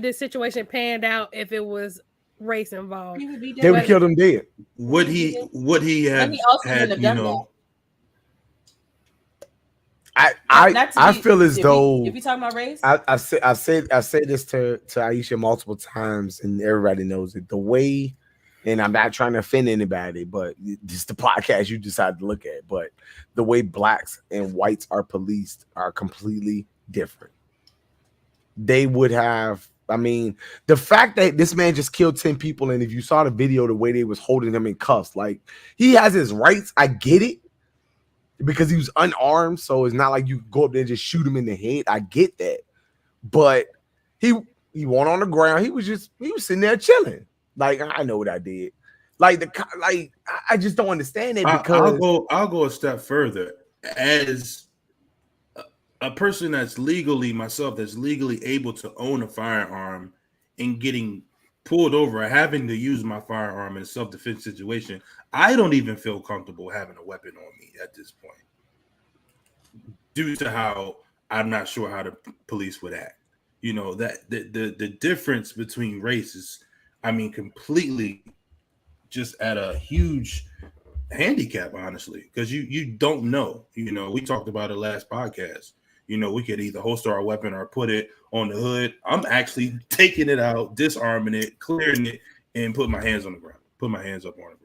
S2: this situation panned out if it was race involved?
S1: They would kill him dead.
S7: Would he have had
S1: I feel as though
S4: if you talking about race,
S1: I said this to Aisha multiple times, and everybody knows it. The way, and I'm not trying to offend anybody, but just the podcast you decided to look at. But the way blacks and whites are policed are completely different. They would have. I mean, the fact that this man just killed 10 people, and if you saw the video, the way they was holding him in cuffs, like he has his rights. I get it. Because he was unarmed, so it's not like you go up there and just shoot him in the head. I get that, but he went on the ground. He was sitting there chilling. Like, I know what I did. I just don't understand it because
S7: I'll go a step further. As a person that's legally able to own a firearm and getting pulled over, having to use my firearm in a self-defense situation, I don't even feel comfortable having a weapon on me at this point, due to how I'm not sure how the police would act. That the difference between races, I mean, completely just at a huge handicap, honestly, because you don't know. We talked about it last podcast. We could either holster our weapon or put it on the hood. I'm actually taking it out, disarming it, clearing it, and put my hands on the ground. Put my hands up on the ground.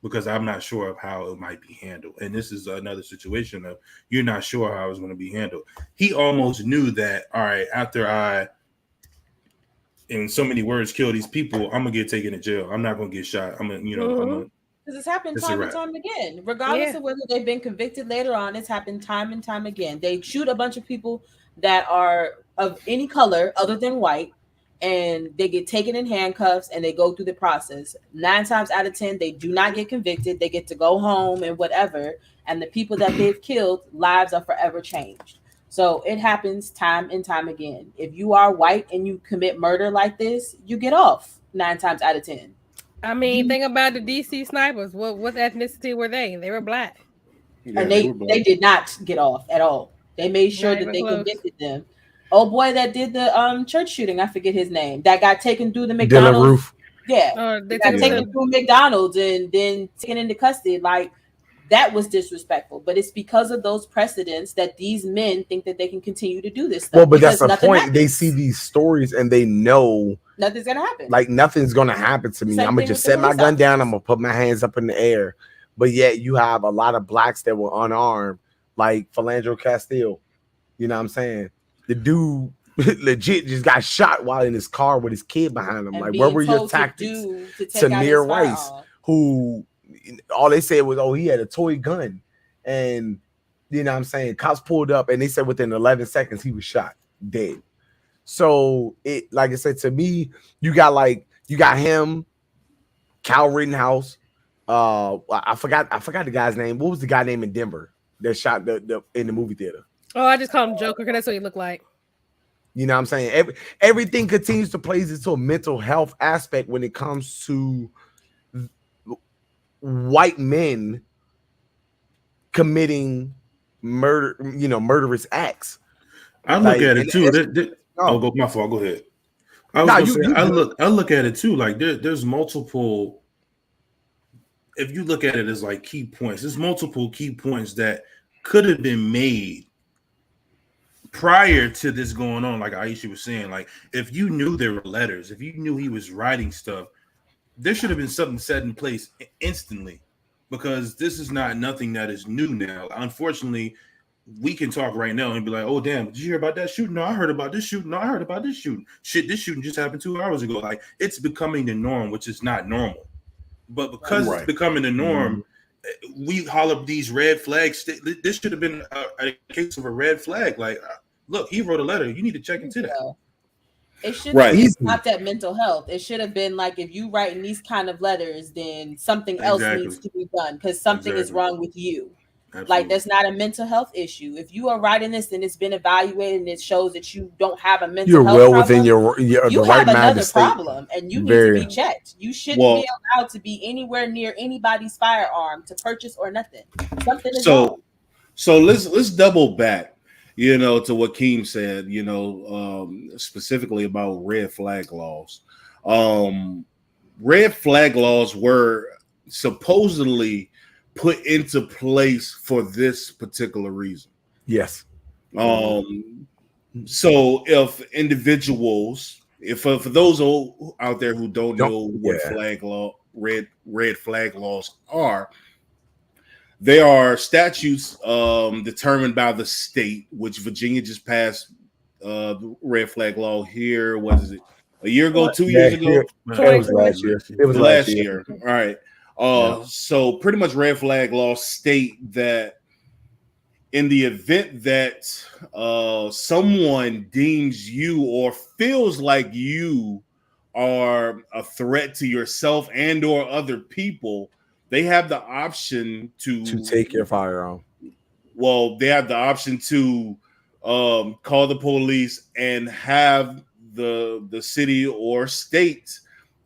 S7: Because I'm not sure of how it might be handled. And this is another situation of you're not sure how it's going to be handled. He almost knew that, all right, after I, in so many words, kill these people, I'm going to get taken to jail. I'm not going to get shot.
S4: Because it's happened time and time again. Regardless of whether they've been convicted later on, it's happened time and time again. They shoot a bunch of people that are of any color other than white, and they get taken in handcuffs and they go through the process. 9 times out of 10, they do not get convicted. They get to go home and whatever. And the people that they've killed, lives are forever changed. So it happens time and time again. If you are white and you commit murder like this, you get off 9 times out of 10.
S2: I mean, think about the DC snipers. What ethnicity were they? They were black.
S4: Yeah, and they did not get off at all. They made sure that they convicted them. Oh boy, that did the church shooting. I forget his name. That got taken through the McDonald's. Yeah, they got taken through McDonald's and then taken into custody. Like, that was disrespectful. But it's because of those precedents that these men think that they can continue to do this stuff.
S1: Well, but that's the point. Happens. They see these stories and they know
S4: nothing's gonna happen.
S1: Like, nothing's gonna happen to me. I'm gonna just set my gun down. I'm gonna put my hands up in the air. But yet you have a lot of blacks that were unarmed, like Philando Castile. You know what I'm saying? The dude legit just got shot while in his car with his kid behind him. Like, where were your tactics? Tamir Rice, who all they said was, oh, he had a toy gun. And, you know what I'm saying? Cops pulled up and they said within 11 seconds he was shot dead. So, it, like I said, to me, you got him, Kyle Rittenhouse. I forgot the guy's name. What was the guy named in Denver that shot the in the movie theater?
S2: Oh, I just call him Joker because that's what he looked like.
S1: You know what I'm saying? Everything continues to play into a mental health aspect when it comes to white men committing murder, murderous acts.
S7: I look
S1: Like,
S7: at
S1: and
S7: it too.
S1: no,
S7: Go my fault. Go ahead. I was
S1: no,
S7: gonna
S1: you,
S7: say
S1: you good.
S7: I look at it too. Like there's multiple. If you look at it as like key points, there's multiple key points that could have been made prior to this going on. Like Aisha was saying, like if you knew there were letters, if you knew he was writing stuff, there should have been something set in place instantly, because this is not nothing that is new now. Unfortunately, we can talk right now and be like, "Oh, damn, did you hear about that shooting? No, I heard about this shooting. No, I heard about this shooting. Shit, this shooting just happened 2 hours ago." Like, it's becoming the norm, which is not normal. But because it's becoming the norm, we holler these red flags. This should have been a case of a red flag. Like, look, he wrote a letter. You need to check into that.
S4: It should have not that mental health. It should have been like, if you writing these kind of letters, then something else needs to be done because something is wrong with you. Absolutely. Like, that's not a mental health issue. If you are writing this and it's been evaluated and it shows that you don't have a mental health problem,
S1: within your
S4: you
S1: the
S4: have
S1: right
S4: another problem and you need to be checked. You shouldn't be allowed to be anywhere near anybody's firearm to purchase or nothing. Something is wrong.
S3: So let's double back, to what Keem said, specifically about red flag laws. Red flag laws were supposedly put into place for this particular reason.
S1: Yes.
S3: So if individuals, for those out there who don't know what red flag laws are, they are statutes determined by the state, which Virginia just passed the red flag law here. What is it? A year ago, 2 years ago?
S1: It was last year. It was last year.
S3: All right. So pretty much red flag laws state that in the event that someone deems you or feels like you are a threat to yourself and or other people, they have the option to
S1: take your firearm.
S3: Well, they have the option to call the police and have the city or state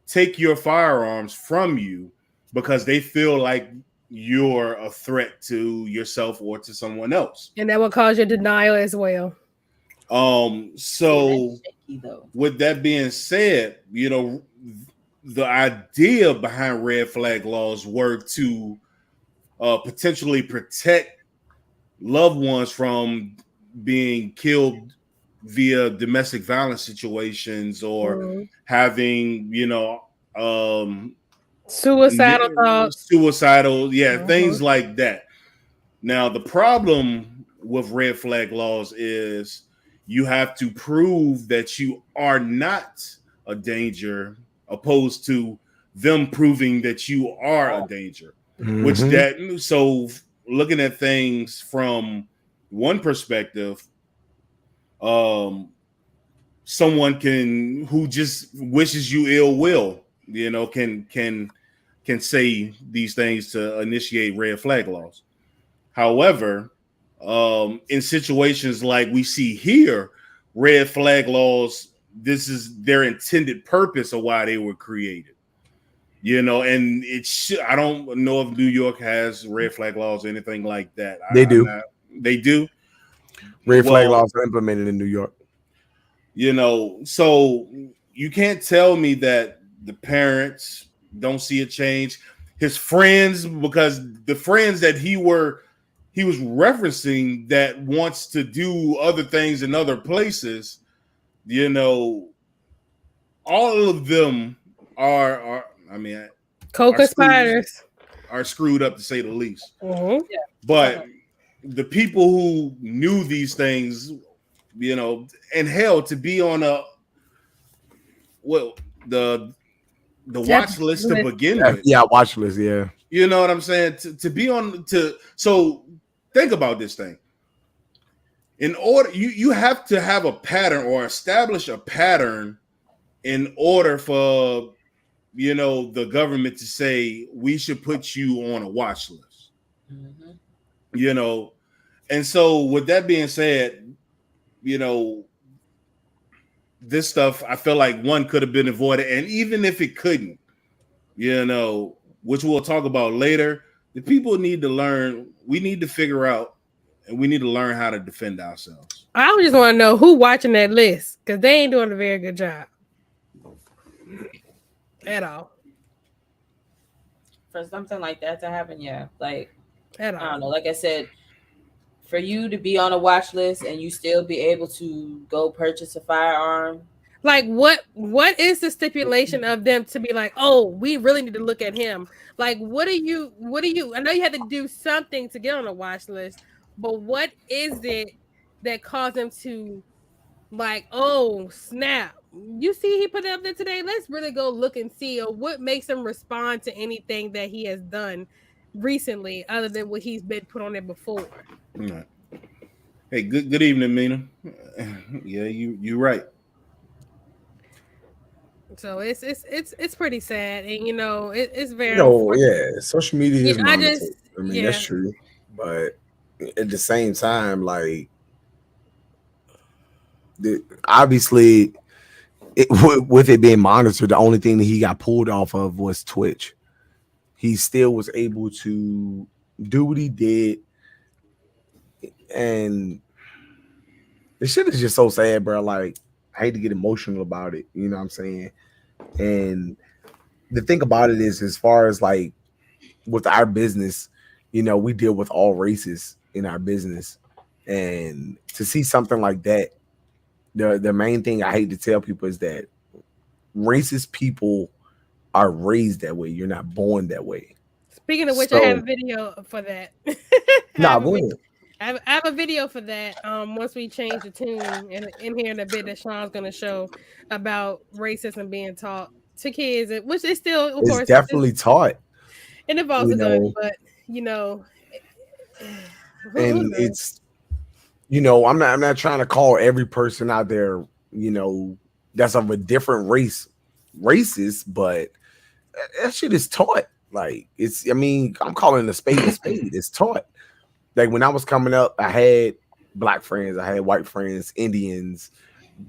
S3: take your firearms from you because they feel like you're a threat to yourself or to someone else.
S2: And that will cause your denial as well.
S3: So with that being said, the idea behind red flag laws were to potentially protect loved ones from being killed via domestic violence situations or having,
S2: suicidal thoughts.
S3: Things like that. Now, the problem with red flag laws is you have to prove that you are not a danger, opposed to them proving that you are a danger. So looking at things from one perspective, someone who just wishes you ill will, can say these things to initiate red flag laws. However, in situations like we see here, red flag laws, this is their intended purpose of why they were created. And I don't know if New York has red flag laws or anything like that.
S1: They do.
S3: They do.
S1: Red flag laws are implemented in New York.
S3: So you can't tell me that the parents don't see a change. His friends, because the friends that he was referencing that wants to do other things in other places, all of them are
S2: coca spiders
S3: are screwed up, to say the least. But the people who knew these things, and hell, to be on the watch list to begin with.
S1: Yeah, watch list, yeah.
S3: You know what I'm saying? To be on so think about this thing. In order, you have to have a pattern or establish a pattern in order for the government to say we should put you on a watch list. And so with that being said, this stuff, I feel like one could have been avoided. And even if it couldn't, which we'll talk about later, the people need to learn. We need to figure out, and we need to learn how to defend ourselves.
S2: I just want to know who watching that list, because they ain't doing a very good job at all.
S4: For something like that to happen, yeah. Like,
S2: At all.
S4: I don't know. Like I said, for you to be on a watch list and you still be able to go purchase a firearm.
S2: Like, what is the stipulation of them to be like, oh, we really need to look at him? Like, what do you I know you had to do something to get on a watch list, but what is it that caused them to like, oh snap, you see he put it up there today, let's really go look and see, or what makes him respond to anything that he has done recently other than what he's been put on there before.
S3: Right. Hey, good evening, Mina. Yeah, you're right.
S2: So it's pretty sad, and it's very
S1: social media is monitored. I mean,
S2: yeah.
S1: that's true, but at the same time, like, obviously, with it being monitored, the only thing that he got pulled off of was Twitch. He still was able to do what he did, and the shit is just so sad, bro. Like, I hate to get emotional about it, you know what I'm saying? And the thing about it is, as far as like with our business, we deal with all races in our business, and to see something like that, the main thing I hate to tell people is that racist people are raised that way. You're not born that way.
S2: Speaking of which, I have a video for that. I have a video for that. Once we change the tune in here in a bit, that Sean's going to show about racism being taught to kids, which is still, of course,
S1: definitely taught.
S2: And it's also done, but
S1: and it's I'm not trying to call every person out there that's of a different race racist, but that shit is taught. Like, I'm calling a spade a spade. It's taught. Like, when I was coming up, I had black friends, I had white friends, Indians,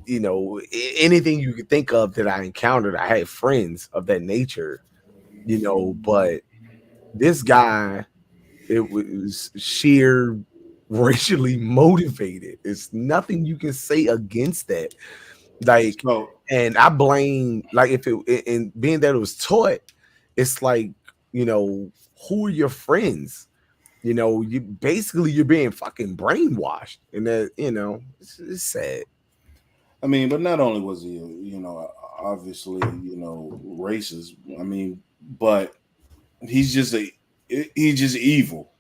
S1: anything you could think of that I encountered, I had friends of that nature, but this guy, it was sheer racially motivated. It's nothing you can say against that. Like, and I blame, like, if it, and being that it was taught, it's like, who are your friends? You're being fucking brainwashed, and that it's sad.
S3: I mean, but not only was he, obviously, racist. I mean, but he's just evil.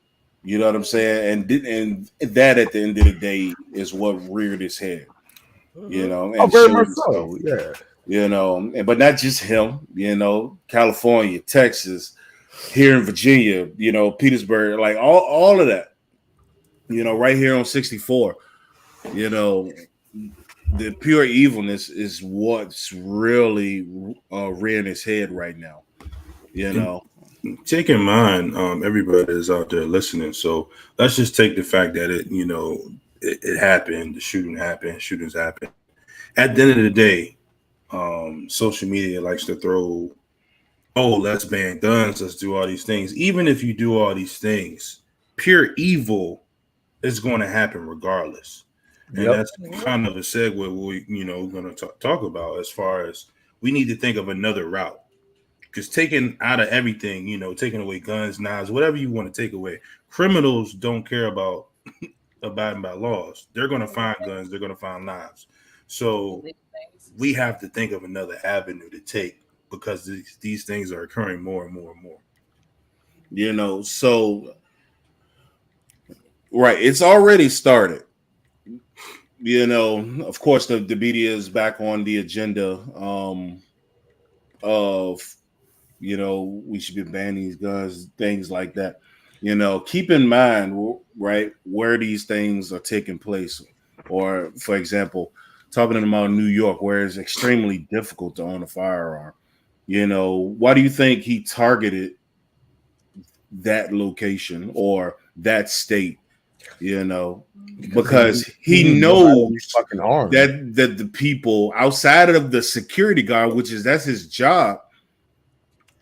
S3: You know what I'm saying? And that at the end of the day is what reared his head. And
S1: very much so. Yeah.
S3: But not just him. California, Texas, here in Virginia, Petersburg, like all of that, right here on 64, the pure evilness is what's really rearing his head right now,
S7: Take in mind, everybody is out there listening. So let's just take the fact that it happened, the shootings happen. At the end of the day, social media likes to throw, let's ban guns, let's do all these things. Even if you do all these things, pure evil is going to happen regardless. And that's kind of a segue we're going to talk about, as far as we need to think of another route. Because taking out of everything, taking away guns, knives, whatever you want to take away, criminals don't care about abiding by laws. They're going to find guns, they're going to find knives. So we have to think of another avenue to take, because these things are occurring more and more and more.
S3: So right, it's already started. Of course, the media is back on the agenda of we should be banning these guns, things like that. Keep in mind, right, where these things are taking place. Or, for example, talking about New York, where it's extremely difficult to own a firearm. Why do you think he targeted that location or that state you know, because he knows
S1: fucking armed.
S3: that the people outside of the security guard, that's his job,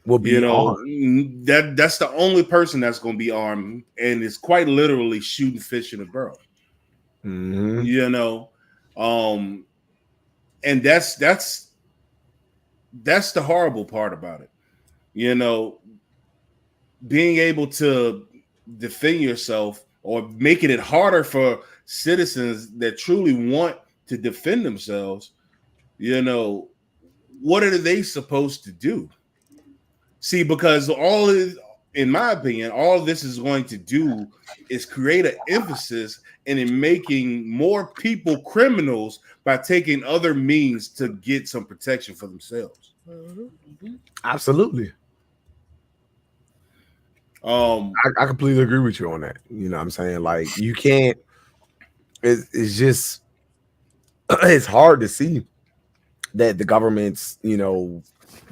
S1: will be
S3: armed. That's the only person that's going to be armed, and it's quite literally shooting fish in a barrel.
S1: Mm-hmm.
S3: You know, and that's the horrible part about it. You know, being able to defend yourself or making it harder for citizens that truly want to defend themselves. You know, what are they supposed to do? See, because in my opinion, all this is going to do is create an emphasis in making more people criminals by taking other means to get some protection for themselves.
S2: Mm-hmm.
S1: Absolutely. I completely agree with you on that. You know what I'm saying? Like, you can't, it's just, it's hard to see that the government's, you know,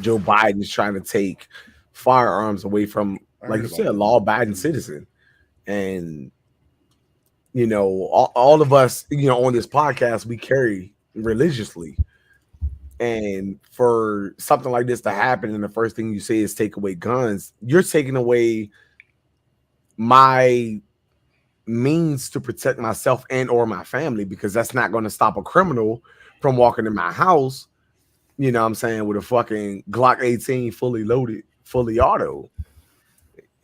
S1: Joe Biden is trying to take firearms away from, like you said, a law-abiding citizen. And, you know, all of us, you know, on this podcast, we carry religiously. And for something like this to happen, and the first thing you say is take away guns, you're taking away my means to protect myself and or my family, because that's not going to stop a criminal from walking in my house, you know what I'm saying, with a fucking Glock 18 fully loaded, fully auto.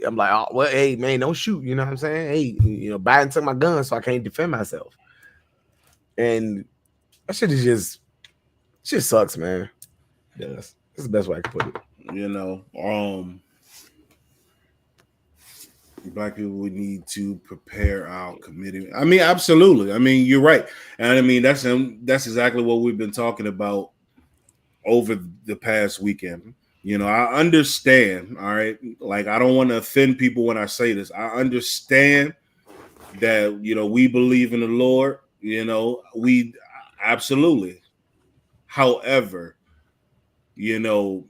S1: I'm like, oh, well, hey, man, don't shoot. You know what I'm saying? Hey, you know, Biden took my gun, so I can't defend myself. And that shit is just sucks, man. Yeah, that's the best way I can put it.
S3: You know, Black people would need to prepare our committee. I mean, absolutely. I mean, you're right. And I mean, that's exactly what we've been talking about over the past weekend. You know, I understand, all right? Like, I don't want to offend people when I say this. I understand that, you know, we believe in the Lord. You know, we absolutely. However, you know,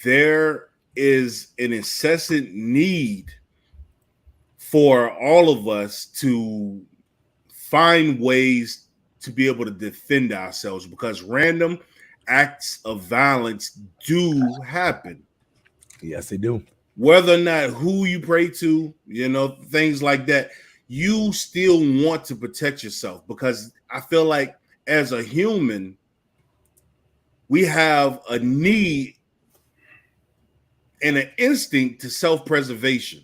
S3: there is an incessant need for all of us to find ways to be able to defend ourselves, because random acts of violence do happen.
S1: Yes, they do.
S3: Whether or not who you pray to, you know, things like that, you still want to protect yourself, because I feel like as a human, we have a need and an instinct to self-preservation.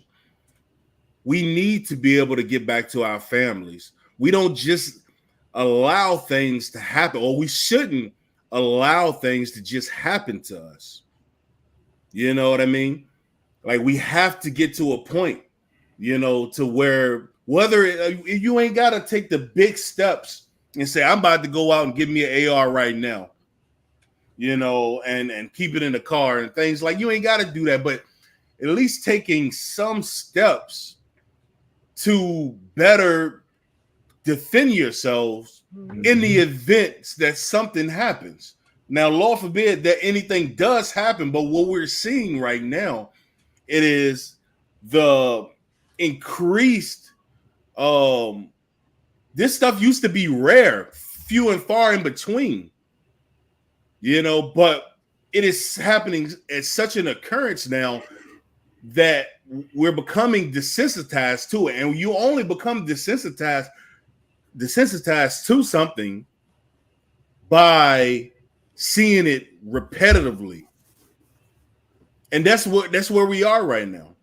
S3: We need to be able to get back to our families. We don't just allow things to happen, or we shouldn't allow things to just happen to us. You know what I mean? Like, we have to get to a point, you know, to where you ain't got to take the big steps and say, I'm about to go out and give me an AR right now, you know, and keep it in the car and things like, you ain't got to do that, but at least taking some steps to better defend yourselves in the event that something happens. Now, Lord forbid that anything does happen, but what we're seeing right now, it is the increased, this stuff used to be rare, few and far in between, you know, but it is happening at such an occurrence now that we're becoming desensitized to it. And you only become desensitized to something by seeing it repetitively. And that's where we are right now.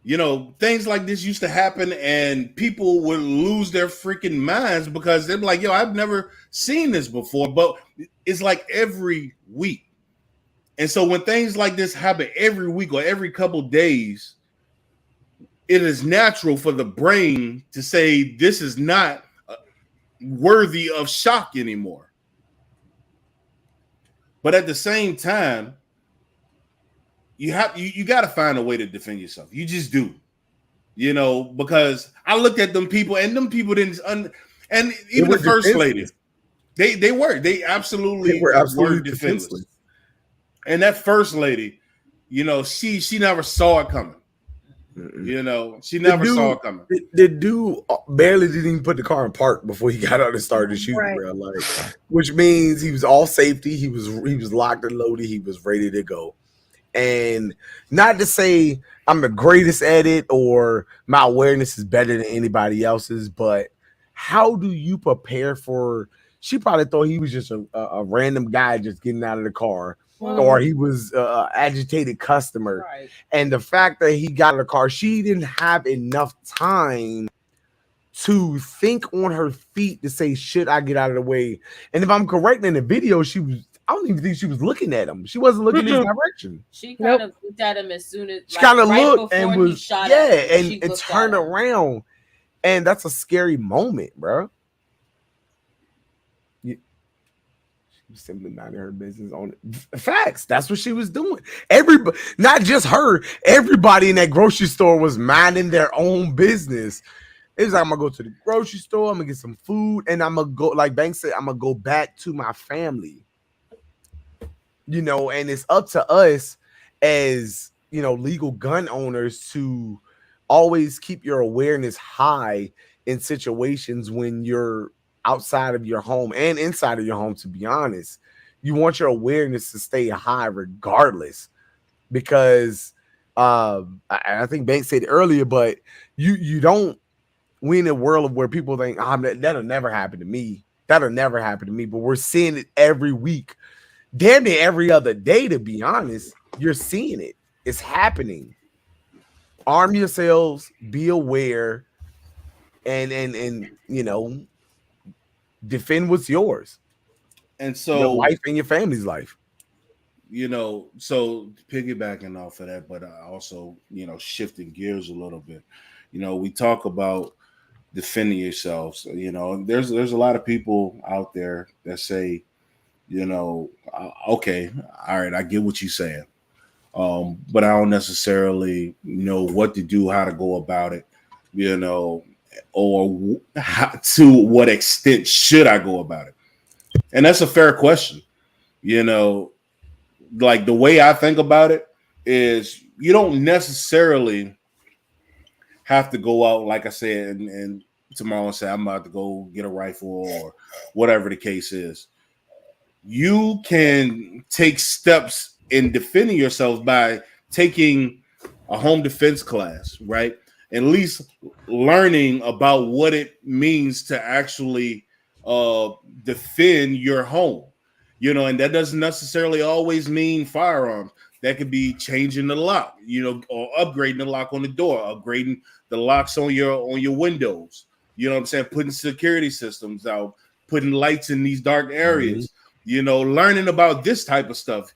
S3: You know, things like this used to happen and people would lose their freaking minds because they're like, yo, I've never seen this before, but it's like every week. And so when things like this happen every week or every couple days, it is natural for the brain to say this is not worthy of shock anymore. But at the same time, you got to find a way to defend yourself. You just do, you know, because I looked at them people and them people didn't, and even the first lady, they absolutely were defenseless. And that first lady, you know, she never saw it coming. You know, she never saw it coming.
S1: The dude barely didn't even put the car in park before he got out and started shooting,
S2: Right.
S1: bro. Like, which means he was all safety. He was locked and loaded. He was ready to go. And not to say I'm the greatest at it or my awareness is better than anybody else's, but how do you prepare for? She probably thought he was just a random guy just getting out of the car, or he was an agitated customer.
S4: Right.
S1: And the fact that he got in the car, she didn't have enough time to think on her feet to say, should I get out of the way? And if I'm correct in the video, I don't even think she was looking at him. She wasn't looking in his direction.
S4: She kind of looked at him as soon as
S1: She kind of
S4: right
S1: looked
S4: before
S1: and
S4: he
S1: was
S4: shot at her,
S1: and
S4: she
S1: it
S4: looked at
S1: turned
S4: him.
S1: around. And that's a scary moment, bro. She was simply not in her business on it. Facts. That's what she was doing. Everybody, not just her, everybody in that grocery store was minding their own business. It was like, I'm gonna go to the grocery store, I'm gonna get some food, and I'm gonna go, like Banks said, I'm gonna go back to my family. You know, and it's up to us as, you know, legal gun owners to always keep your awareness high in situations when you're outside of your home and inside of your home. To be honest, you want your awareness to stay high regardless, because I think Banks said earlier, but you don't. We in a world where people think, that'll never happen to me. That'll never happen to me. But we're seeing it every week, damn near every other day. To be honest, you're seeing it. It's happening. Arm yourselves, be aware, and you know, defend what's yours.
S3: And so
S1: your life and your family's life.
S3: You know, so piggybacking off of that, but also, you know, shifting gears a little bit. You know, we talk about defending yourselves. You know, there's a lot of people out there that say, you know, okay, all right, I get what you're saying. But I don't necessarily know what to do, how to go about it, you know, or to what extent should I go about it? And that's a fair question. You know, like the way I think about it is you don't necessarily have to go out, like I said, and tomorrow say I'm about to go get a rifle or whatever the case is. You can take steps in defending yourself by taking a home defense class, right? At least learning about what it means to actually defend your home, you know, and that doesn't necessarily always mean firearms. That could be changing the lock, you know, or upgrading the lock on the door, upgrading the locks on your windows. You know what I'm saying? Putting security systems out, putting lights in these dark areas, you know, learning about this type of stuff.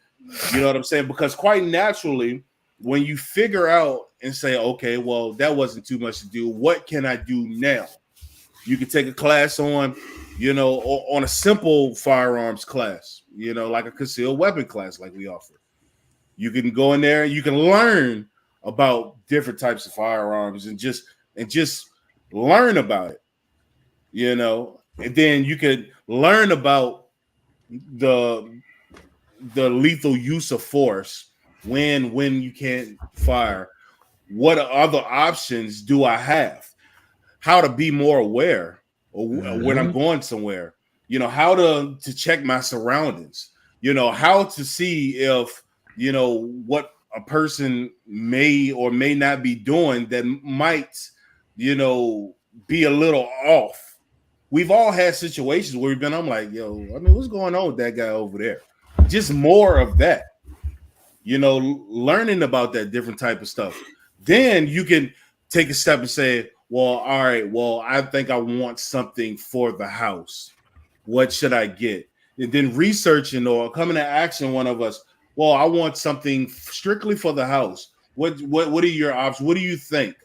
S3: You know what I'm saying? Because quite naturally, when you figure out and say, okay, well, that wasn't too much to do, what can I do now? You can take a class on, you know, on a simple firearms class, you know, like a concealed weapon class like we offer. You can go in there and you can learn about different types of firearms and just learn about it, you know, and then you could learn about the lethal use of force when you can't fire. What other options do I have? How to be more aware or when I'm going somewhere, you know, how to check my surroundings, you know, how to see if, you know, what a person may or may not be doing that might, you know, be a little off. We've all had situations where we've been, I'm like, yo, I mean, what's going on with that guy over there? Just more of that, you know, learning about that different type of stuff. Then you can take a step and say, well, all right, well, I think I want something for the house. What should I get? And then researching or coming to action, one of us, well, I want something strictly for the house. What are your options? What do you think?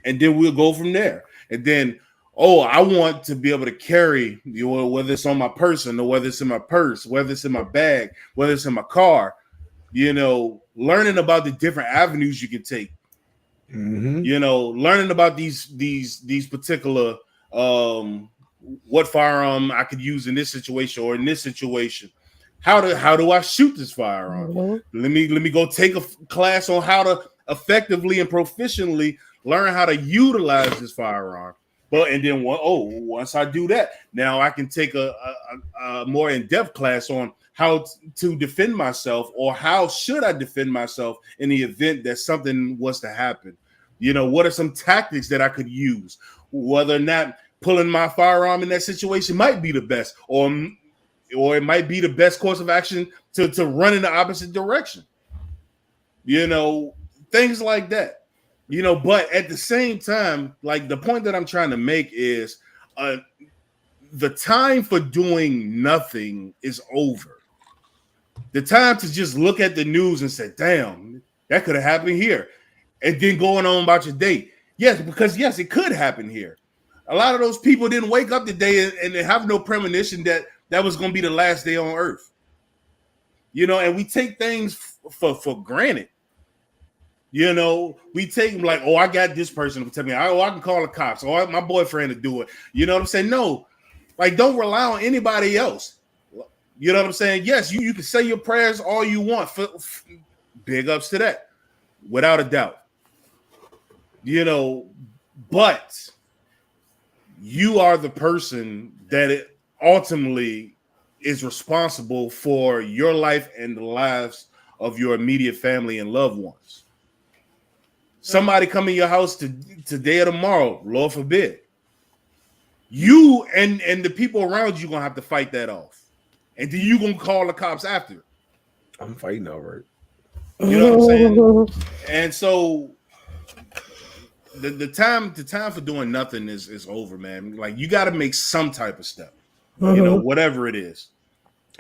S3: And then we'll go from there. And then, oh, I want to be able to carry, you know, whether it's on my person or whether it's in my purse, whether it's in my bag, whether it's in my car, you know, learning about the different avenues you can take. You know, learning about these particular what firearm I could use in this situation or in this situation. How do I shoot this firearm? Let me go take a class on how to effectively and proficiently learn how to utilize this firearm. And then once I do that, now I can take a more in-depth class on how to defend myself, or how should I defend myself in the event that something was to happen. You know, what are some tactics that I could use? Whether or not pulling my firearm in that situation might be the best, or it might be the best course of action to run in the opposite direction. You know, things like that. You know, but at the same time, like, the point that I'm trying to make is the time for doing nothing is over. The time to just look at the news and say, damn, that could have happened here, and then going on about your day. Yes, because yes, it could happen here. A lot of those people didn't wake up today and they have no premonition that was going to be the last day on earth. You know, and we take things for granted. You know, we take them like, oh, I got this person to tell me, I can call the cops, or my boyfriend to do it. You know what I'm saying? No, like, don't rely on anybody else. You know what I'm saying? Yes, you can say your prayers all you want. Big ups to that, without a doubt. You know, but you are the person that ultimately is responsible for your life and the lives of your immediate family and loved ones. Somebody come in your house today or tomorrow, Lord forbid. You and the people around you gonna have to fight that off, and then you gonna call the cops after.
S1: I'm fighting over it.
S3: You know what I'm saying? And so the time for doing nothing is over, man. Like, you got to make some type of step, you know, whatever it is,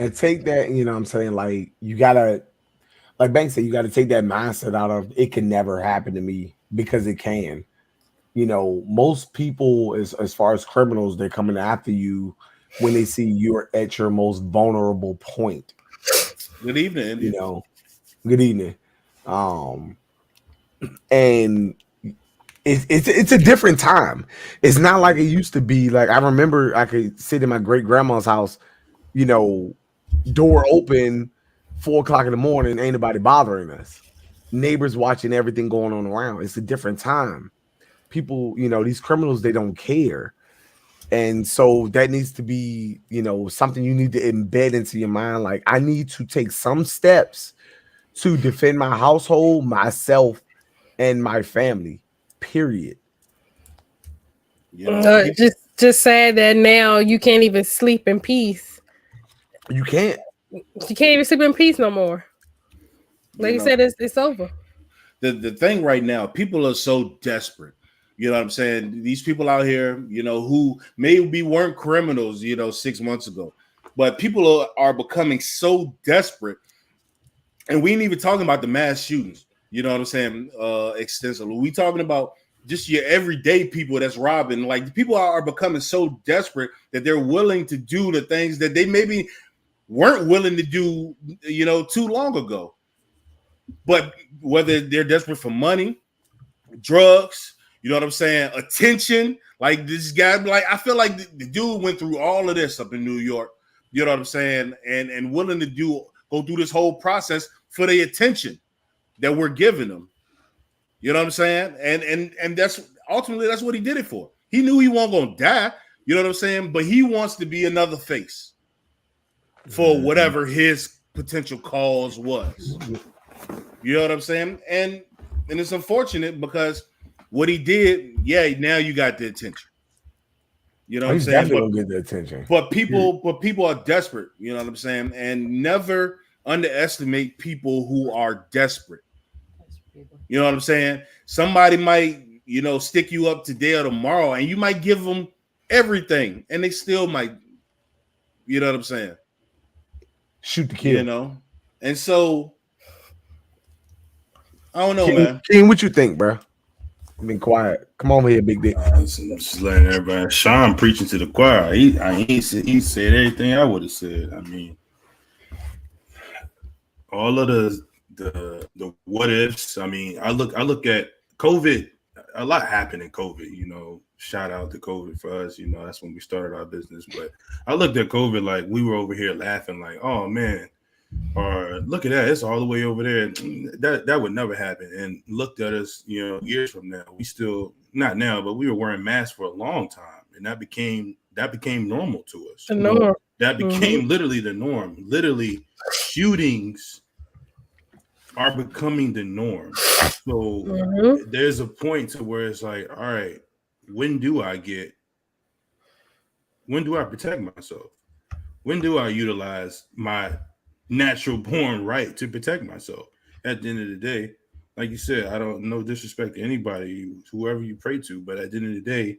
S1: and take that. You know what I'm saying? Like, you gotta. Like Banks said, you got to take that mindset out of it can never happen to me, because it can. You know, most people, as far as criminals, they're coming after you when they see you're at your most vulnerable point.
S3: Good evening.
S1: You know, good evening. And it's a different time. It's not like it used to be. Like, I remember I could sit in my great grandma's house, you know, door open, 4 o'clock in the morning, ain't nobody bothering us. Neighbors watching everything going on around. It's a different time. People, you know, these criminals, they don't care. And so that needs to be, you know, something you need to embed into your mind. Like, I need to take some steps to defend my household, myself, and my family, period.
S3: Yeah.
S2: Just sad that now you can't even sleep in peace.
S1: You can't.
S2: You can't even sleep in peace no more. Like you said, it's over.
S3: The thing right now, people are so desperate. You know what I'm saying? These people out here, you know, who maybe weren't criminals, you know, 6 months ago, but people are becoming so desperate. And we ain't even talking about the mass shootings. You know what I'm saying? Extensively, we talking about just your everyday people that's robbing. Like, the people are becoming so desperate that they're willing to do the things that they maybe weren't willing to do, you know, too long ago. But whether they're desperate for money, drugs, you know what I'm saying, attention, like this guy, like, I feel like the dude went through all of this up in New York, you know what I'm saying, and willing to go through this whole process for the attention that we're giving them. You know what I'm saying? And that's ultimately that's what he did it for. He knew he wasn't gonna die, you know what I'm saying, but he wants to be another face for whatever his potential cause was. You know what I'm saying? And it's unfortunate because what he did, yeah, now you got the attention. You know what I'm saying?
S1: Definitely gonna get the attention.
S3: But people are desperate, you know what I'm saying? And never underestimate people who are desperate. You know what I'm saying? Somebody might, you know, stick you up today or tomorrow, and you might give them everything, and they still might, you know what I'm saying?
S1: Shoot the kill.
S3: You know? And so, I don't know, man.
S1: King, what you think, bro? I've been quiet. Come on here, big dick.
S7: Just letting everybody. Sean preaching to the choir. He said everything I would have said. I mean, all of the what ifs. I mean, I look at COVID. A lot happened in COVID. You know, shout out to COVID for us. You know, that's when we started our business. But I looked at COVID like we were over here laughing, like, oh man, or look at that, it's all the way over there. That would never happen. And looked at us, years from now, we still not now, but we were wearing masks for a long time, and that became normal to us.
S2: The norm.
S7: That became literally the norm. Literally, shootings are becoming the norm. So there's a point to where it's like, all right, when do I protect myself? When do I utilize my natural born right to protect myself? At the end of the day, like you said, I don't no disrespect to anybody, whoever you pray to, but at the end of the day,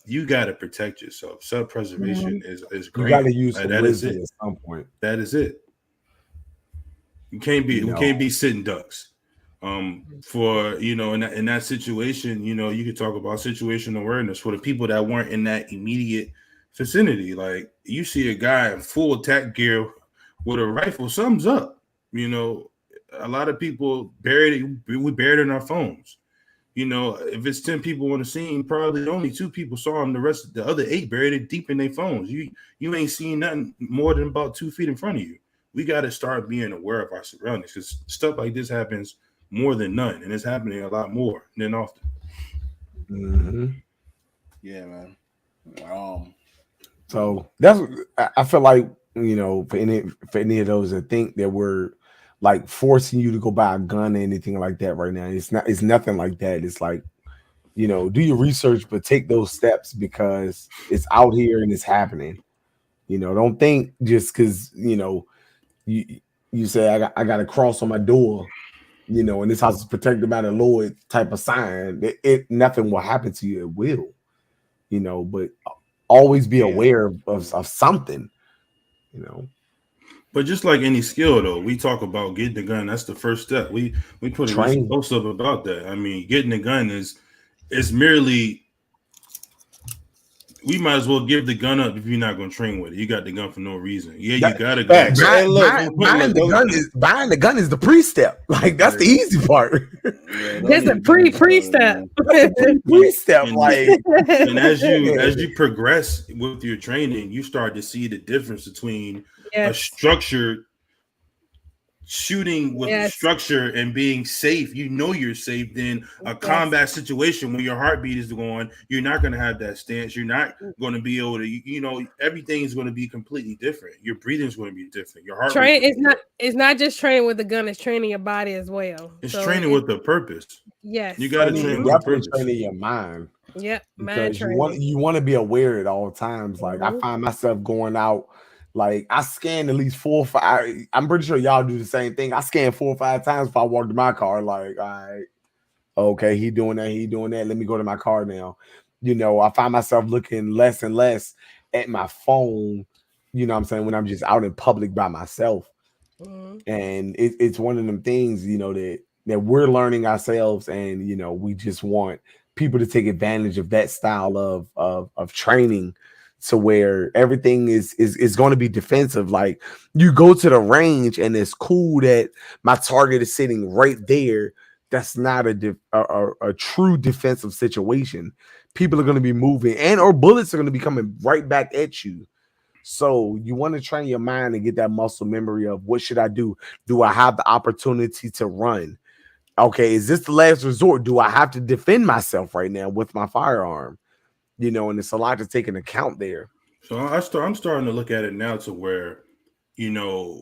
S7: you got to protect yourself. Self-preservation is great.
S1: You got to use some
S7: that is
S1: wisdom
S7: it.
S1: at some point.
S7: That is it. You can't be sitting ducks. For in that situation, you could talk about situational awareness for the people that weren't in that immediate vicinity. Like, you see a guy in full attack gear with a rifle, something's up. A lot of people buried in our phones. If it's 10 people on the scene, probably only 2 people saw him. The other 8 buried it deep in their phones. You ain't seen nothing more than about 2 feet in front of you. We got to start being aware of our surroundings, because stuff like this happens more than none, and it's happening a lot more than often.
S3: Yeah, man.
S1: So that's, I feel like, for any of those that think that we're like forcing you to go buy a gun or anything like that right now, it's nothing like that. It's like, do your research, but take those steps, because it's out here and it's happening. Don't think just because you say I got a cross on my door, and this house is protected by the Lord type of sign. Nothing will happen to you. It will, but always be aware of something,
S7: But just like any skill, though, we talk about getting the gun. That's the first step. We put a post up about that. I mean, getting the gun is merely. We might as well give the gun up if you're not going to train with it. You got the gun for no reason. Yeah, you got a gun.
S1: Buying the gun is the pre-step. Like, that's the easy part.
S2: That's a pre-step.
S1: Pre-step,
S7: and as you progress with your training, you start to see the difference between a structured shooting with structure and being safe. You're safe. Then a combat situation when your heartbeat is going, you're not going to have that stance. You're not going to be able to, everything is going to be completely different. Your breathing is going to be different. Your heart rate
S2: it's not just training with the gun, it's training your body as well.
S7: It's training with the purpose.
S2: Yes.
S7: You got to train with purpose.
S1: Training your mind.
S2: Yep.
S1: Because you want to be aware at all times. Like, I find myself going out. Like, I scan at least 4 or 5. I'm pretty sure y'all do the same thing. I scan 4 or 5 times before I walk to my car. Like, all right, okay, he doing that. Let me go to my car now. I find myself looking less and less at my phone. What I'm saying, when I'm just out in public by myself. And it's one of them things, that we're learning ourselves, and we just want people to take advantage of that style of training. To where everything is going to be defensive. Like, you go to the range and it's cool that my target is sitting right there. That's not a true defensive situation. People are going to be moving, or bullets are going to be coming right back at you. So you want to train your mind and get that muscle memory of, what should I do? Do I have the opportunity to run? Okay, is this the last resort? Do I have to defend myself right now with my firearm? And it's a lot to take into account there.
S7: So I'm starting to look at it now to where, a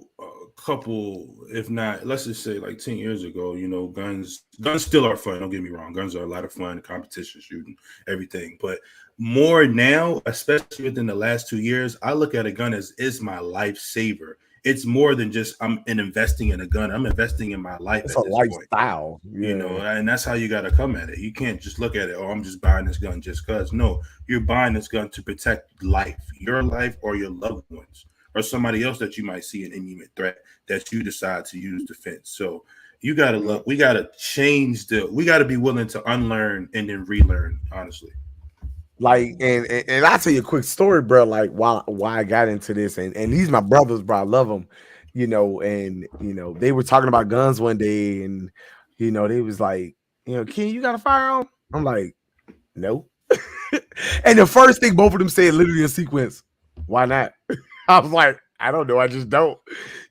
S7: couple, if not, let's just say like 10 years ago, guns still are fun. Don't get me wrong. Guns are a lot of fun, competition shooting, everything. But more now, especially within the last 2 years, I look at a gun as is my lifesaver. It's more than just I'm investing in a gun. I'm investing in my life.
S1: It's a lifestyle,
S7: and that's how you got to come at it. You can't just look at it, I'm just buying this gun just because. No, you're buying this gun to protect life, your life or your loved ones, or somebody else that you might see an imminent threat that you decide to use defense. So you got to look. We got to we got to be willing to unlearn and then relearn, honestly.
S1: Like, and I'll tell you a quick story, bro. Like, why I got into this, and these my brothers, bro. I love them, and they were talking about guns one day, and they was like, Ken, you got a firearm? I'm like, no. And the first thing both of them said, literally in sequence, why not? I was like, I don't know. I just don't,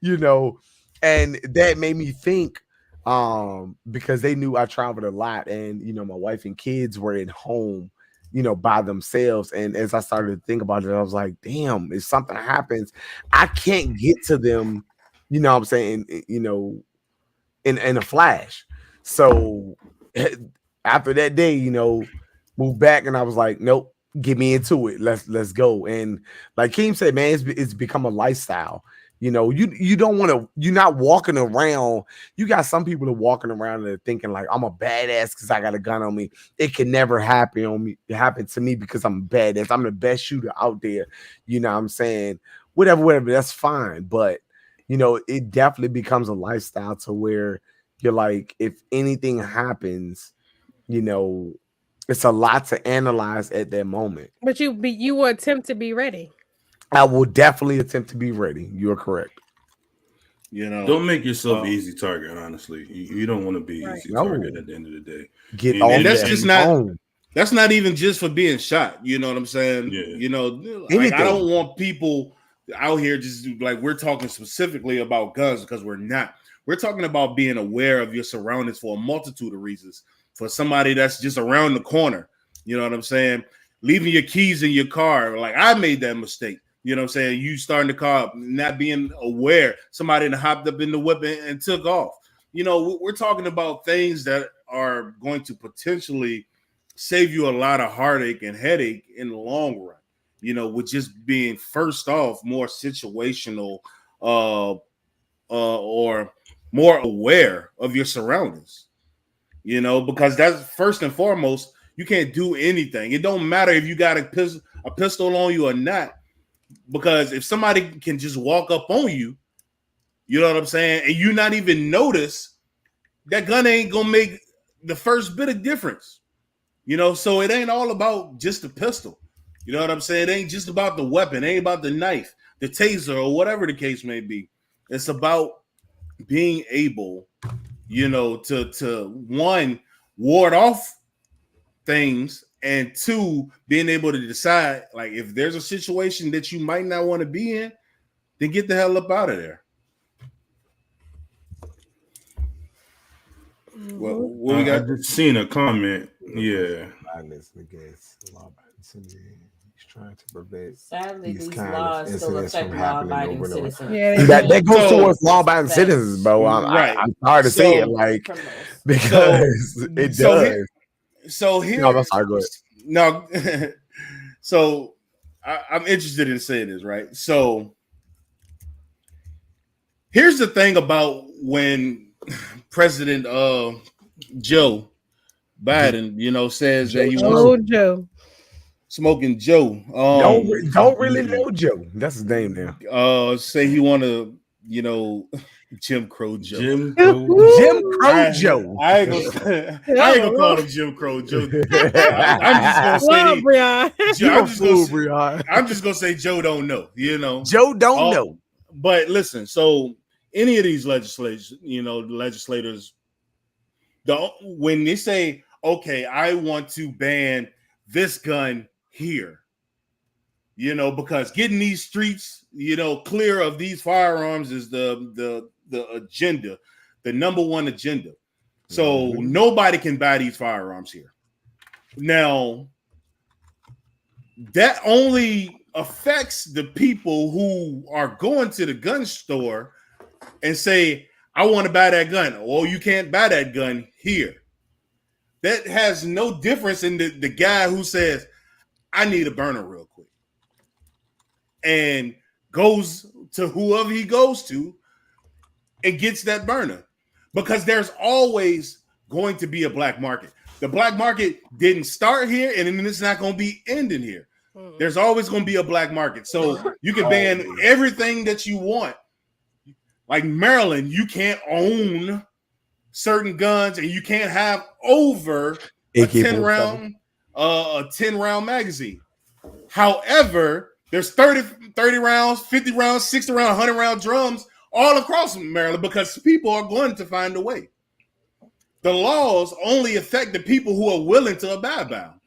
S1: you know. And that made me think, because they knew I traveled a lot, and you know, my wife and kids were at home, you know, by themselves. And as I started to think about it, I was like, damn, if something happens, I can't get to them, you know what I'm saying, you know, in a flash. So after that day, you know, moved back, and I was like, nope, get me into it. Let's go. And like Keem said, man, it's become a lifestyle. You know, you don't want to, you're not walking around. You got some people that are walking around and they're thinking like, I'm a badass because I got a gun on me. It can never happen to me because I'm a badass. I'm the best shooter out there. You know what I'm saying? Whatever, that's fine. But you know, it definitely becomes a lifestyle to where you're like, if anything happens, you know, it's a lot to analyze at that moment.
S2: But you will attempt to be ready.
S1: I will definitely attempt to be ready. You're correct.
S3: You know,
S7: don't make yourself an easy target. Honestly, you don't want to be an easy target at the end of the day.
S1: Get
S3: on. And that's just not. That's not even just for being shot. You know what I'm saying?
S7: Yeah.
S3: You know, like, I don't want people out here just like we're talking specifically about guns because we're not. We're talking about being aware of your surroundings for a multitude of reasons. For somebody that's just around the corner, you know what I'm saying? Leaving your keys in your car, like I made that mistake. You know what I'm saying? You starting the car up, not being aware. Somebody that hopped up in the whip and took off. You know, we're talking about things that are going to potentially save you a lot of heartache and headache in the long run. You know, with just being first off more situational or more aware of your surroundings. You know, because that's first and foremost, you can't do anything. It don't matter if you got a pistol on you or not. Because if somebody can just walk up on you, you know what I'm saying, and you not even notice, that gun ain't gonna make the first bit of difference. You know, so it ain't all about just the pistol. You know what I'm saying? It ain't just about the weapon, it ain't about the knife, the taser, or whatever the case may be. It's about being able, you know, to one, ward off things, and two, being able to decide, like, if there's a situation that you might not want to be in, then get the hell up out of there. Well, what we got?
S7: I just seen a comment. Yeah.
S1: He's trying to prevent
S4: Sadly, these laws still affect law-abiding citizens.
S2: Yeah,
S1: that goes towards law-abiding citizens, bro. I'm sorry to say it, like, because it does.
S3: So here,
S1: no, that's sorry, go ahead.
S3: No, so I'm interested in saying this, right? So here's the thing about when President Joe Biden, you know, says that he wants
S2: Joe.
S3: Smoking Joe.
S1: Don't really know Joe. That's his name now.
S3: Say he want to, you know, Jim Crow Joe.
S1: Jim Crow Joe.
S3: I ain't gonna call him Jim Crow Joe. I'm just gonna say Joe don't know. You know,
S1: Joe don't know.
S3: But listen, so any of these legislators, when they say, "Okay, I want to ban this gun here," you know, because getting these streets, you know, clear of these firearms is the agenda, the number one agenda. So nobody can buy these firearms here. Now, that only affects the people who are going to the gun store and say, I want to buy that gun. Well, you can't buy that gun here. That has no difference in the guy who says, I need a burner real quick, and goes to whoever he goes to and gets that burner, because there's always going to be a black market. The black market didn't start here, and then it's not going to be ending here. There's always going to be a black market. So you can ban everything that you want. Like Maryland, you can't own certain guns, and you can't have over a 10 round magazine. However, there's 30 rounds, 50 rounds, 60 round, 100 round drums all across Maryland, because people are going to find a way. The laws only affect the people who are willing to abide by them.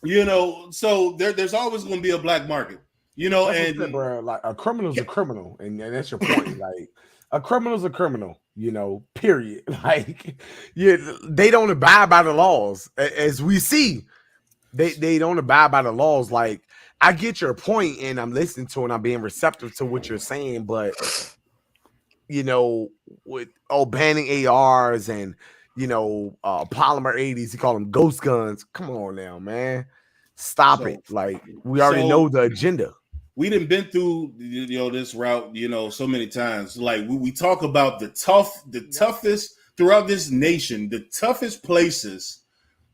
S3: You know, so there's always going to be a black market. You know,
S1: That's what I
S3: and
S1: said, bro. Like a criminal's a criminal, and that's your point. Like a criminal's a criminal, you know, period. Like, yeah, they don't abide by the laws, as we see. They don't abide by the laws. Like, I get your point, and I'm listening to it, and I'm being receptive to what you're saying, but you know, with banning ARs and polymer 80s, you call them ghost guns. Come on now, man. Stop it. Like, we already know the agenda.
S3: We done been through this route, so many times. Like we talk about the toughest throughout this nation, the toughest places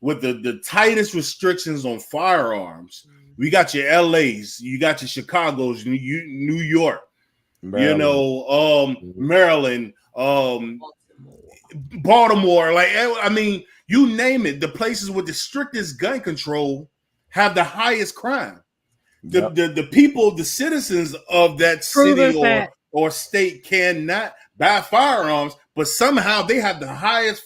S3: with the tightest restrictions on firearms. We got your LAs, you got your Chicago's, New York, Maryland, Baltimore. Like, I mean, you name it. The places with the strictest gun control have the highest crime. The people, the citizens of that city or state cannot buy firearms, but somehow they have the highest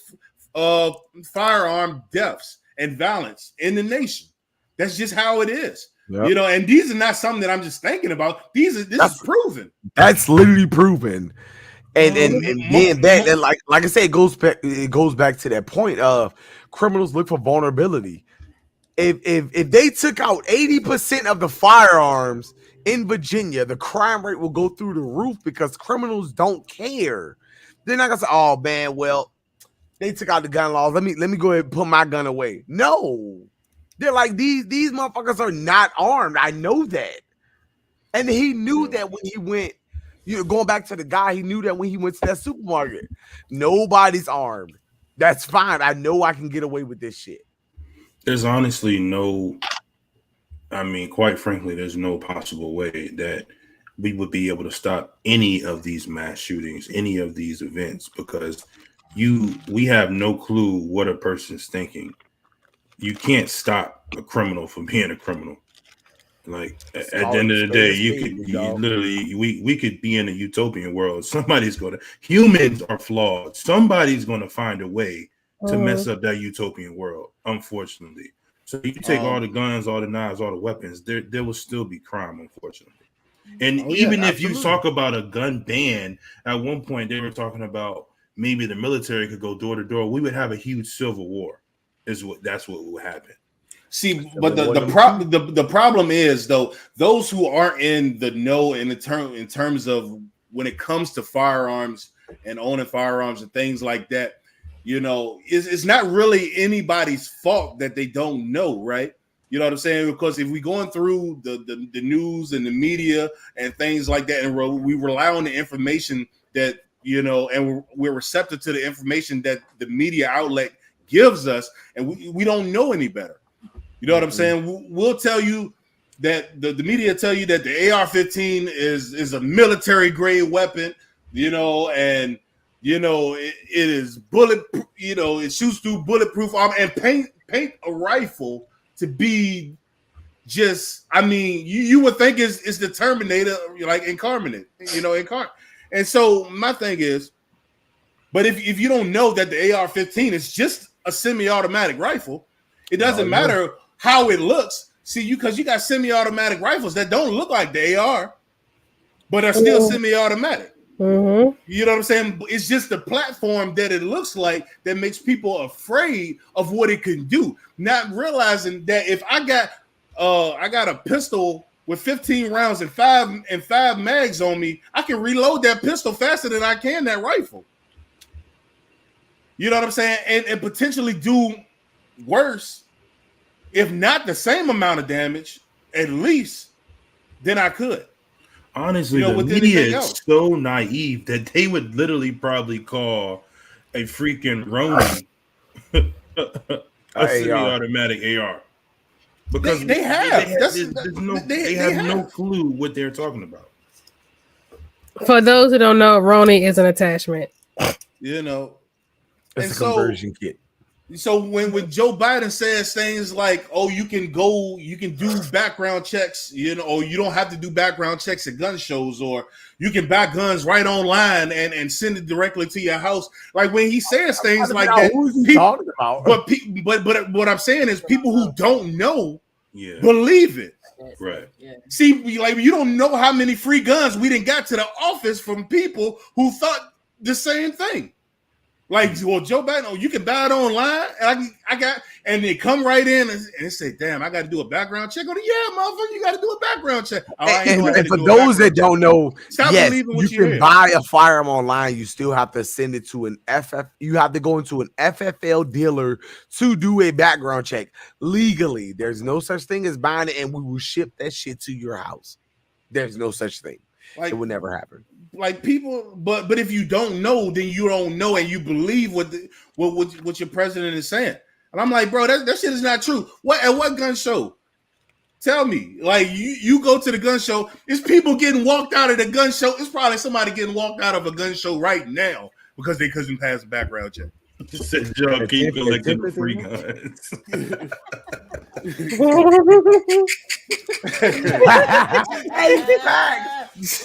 S3: firearm deaths and violence in the nation. That's just how it is. Yep. And these are not something that I'm just thinking about. This is proven. That's
S1: literally proven. And then that like I said, it goes back to that point of criminals look for vulnerability. If they took out 80% of the firearms in Virginia, the crime rate will go through the roof because criminals don't care. They're not gonna say, "Oh man, well, they took out the gun laws. Let me go ahead and put my gun away." No, they're like, these motherfuckers are not armed. I know that, and he knew that when he went. Going back to the guy, he knew that when he went to that supermarket, nobody's armed. That's fine. I know I can get away with this shit.
S7: There's honestly quite frankly, there's no possible way that we would be able to stop any of these mass shootings, any of these events, because we have no clue what a person's thinking. You can't stop a criminal from being a criminal. Like at the end of the day, we could be in a utopian world. Humans are flawed. Somebody's going to find a way to mess up that utopian world, unfortunately. So you take all the guns, all the knives, all the weapons, there will still be crime, unfortunately. And if you talk about a gun ban, at one point they were talking about maybe the military could go door to door. We would have a huge civil war. That's what would happen.
S3: See, but the problem is, though, those who aren't in the know in terms of when it comes to firearms and owning firearms and things like that, it's not really anybody's fault that they don't know, right? You know what I'm saying? Because if we're going through the news and the media and things like that, and we rely on the information that, and we're receptive to the information that the media outlet gives us, and we don't know any better. You know what I'm saying? We'll tell you that the media tell you that the AR-15 is a military grade weapon, and it is bulletproof. It shoots through bulletproof armor, and paint a rifle to be just. I mean, you would think it's the Terminator, like incarnate, And so my thing is, but if you don't know that the AR-15 is just a semi-automatic rifle, it doesn't matter how it looks. See, because you got semi-automatic rifles that don't look like the AR, but are still semi-automatic. Mm-hmm. You know what I'm saying? It's just the platform that it looks like that makes people afraid of what it can do. Not realizing that if I got a pistol with 15 rounds and five mags on me, I can reload that pistol faster than I can that rifle. You know what I'm saying? And potentially do worse, if not the same amount of damage, at least, than I could.
S7: Honestly, the media is so naive that they would literally probably call a freaking Ronin a semi-automatic AR. Because they have no clue what they're talking about.
S2: For those who don't know, Ronin is an attachment.
S1: It's a conversion kit.
S3: So when Joe Biden says things like, "Oh, you can do background checks," or you don't have to do background checks at gun shows, or you can buy guns right online and send it directly to your house. Like when he says things like that,
S1: who is he talking about?
S3: But what I'm saying is, people who don't know
S7: Yeah.
S3: believe it.
S7: Right.
S4: Yeah.
S3: See, like you don't know how many free guns we didn't got to the office from people who thought the same thing. Like, well, Joe Biden, oh, you can buy it online, and and they come right in and they say, "Damn, I got to do a background check on it." Yeah, motherfucker, you got to do a background check. Oh, I ain't know I had
S1: And
S3: to
S1: for
S3: do a
S1: those that
S3: background
S1: don't know,
S3: Stop
S1: yes,
S3: believing
S1: you
S3: what you
S1: can
S3: hear.
S1: buy a firearm online. You still have to send it to an FF. You have to go into an FFL dealer to do a background check legally. There's no such thing as buying it, and we will ship that shit to your house. There's no such thing.
S3: Like,
S1: It would never happen.
S3: like people, but if you don't know, then you don't know, and you believe what your president is saying. And I'm like, bro, that shit is not true. At what gun show? Tell me. Like you go to the gun show, it's people getting walked out of the gun show. It's probably somebody getting walked out of a gun show right now because they couldn't pass a background check.
S7: Said Joe keep collecting the free guns.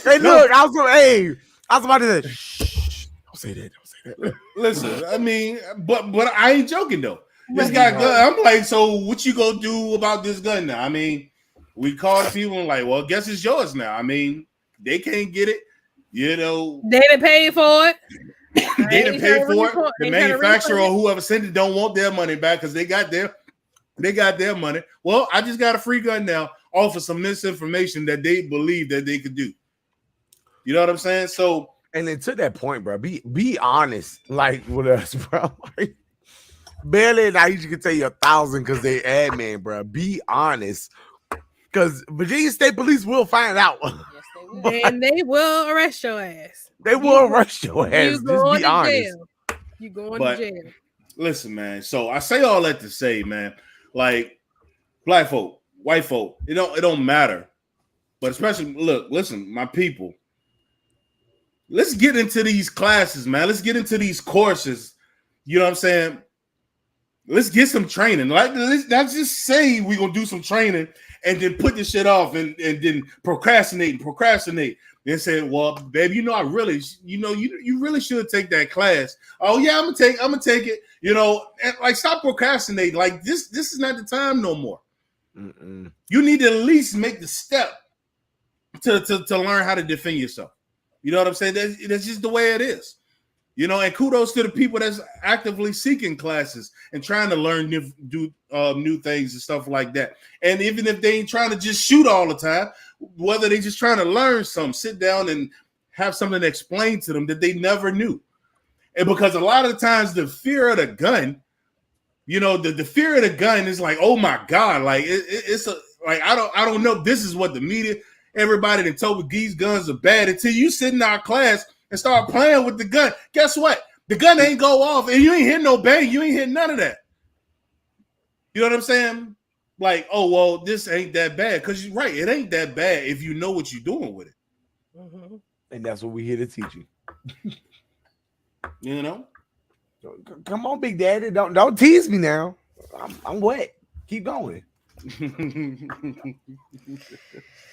S1: Hey, look, I was about to say, shh, don't say that.
S3: Listen, I mean, but I ain't joking though. This guy gun. I'm like, so what you gonna do about this gun now? I mean, we called people and like, well, guess it's yours now. I mean, they can't get it. You know,
S2: They didn't pay for it.
S3: they didn't pay for it. The manufacturer or whoever sent it don't want their money back because they got their money. Well, I just got a free gun now off of some misinformation that they believe that they could do. You know what I'm saying? So,
S1: And then to that point, bro, be honest, like with us, bro. Like, barely and I can tell you 1,000 because they admin, bro. Be honest, because Virginia State Police will find out.
S4: Yes, they will.
S2: And they will arrest your ass.
S1: They will arrest your ass.
S2: You
S1: Just
S2: going
S1: be
S2: to
S1: honest.
S2: jail. You going
S3: But-
S2: to jail.
S3: listen, man. So I say all that to say, man, like black folk, white folk, it don't matter. But especially, listen, my people. Let's get into these classes, man. Let's get into these courses. You know what I'm saying? Let's get some training. Like, let's not just say we're gonna do some training and then put this shit off and then procrastinate and say, well, babe, I really, you really should take that class. Oh yeah, I'm gonna take it. And like, stop procrastinating. Like, this is not the time no more.
S1: Mm-mm.
S3: You need to at least make the step to learn how to defend yourself. You know what I'm saying? That's just the way it is. And kudos to the people that's actively seeking classes and trying to learn new things and stuff like that. And even if they ain't trying to just shoot all the time, whether they just trying to learn something, sit down and have something explained to them that they never knew. And because a lot of the times the fear of the gun, the fear of the gun is like, oh my God, like it's like I don't know. This is what the media, everybody that told me these guns are bad until you sit in our class and start playing with the gun. Guess what? The gun ain't go off and you ain't hit no bang. You ain't hit none of that. You know what I'm saying? Like, oh, well, this ain't that bad. Because you're right. It ain't that bad if you know what you're doing with it.
S2: Mm-hmm.
S1: And that's what we're here to teach you. Come on, Big Daddy. Don't tease me now. I'm wet. Keep going.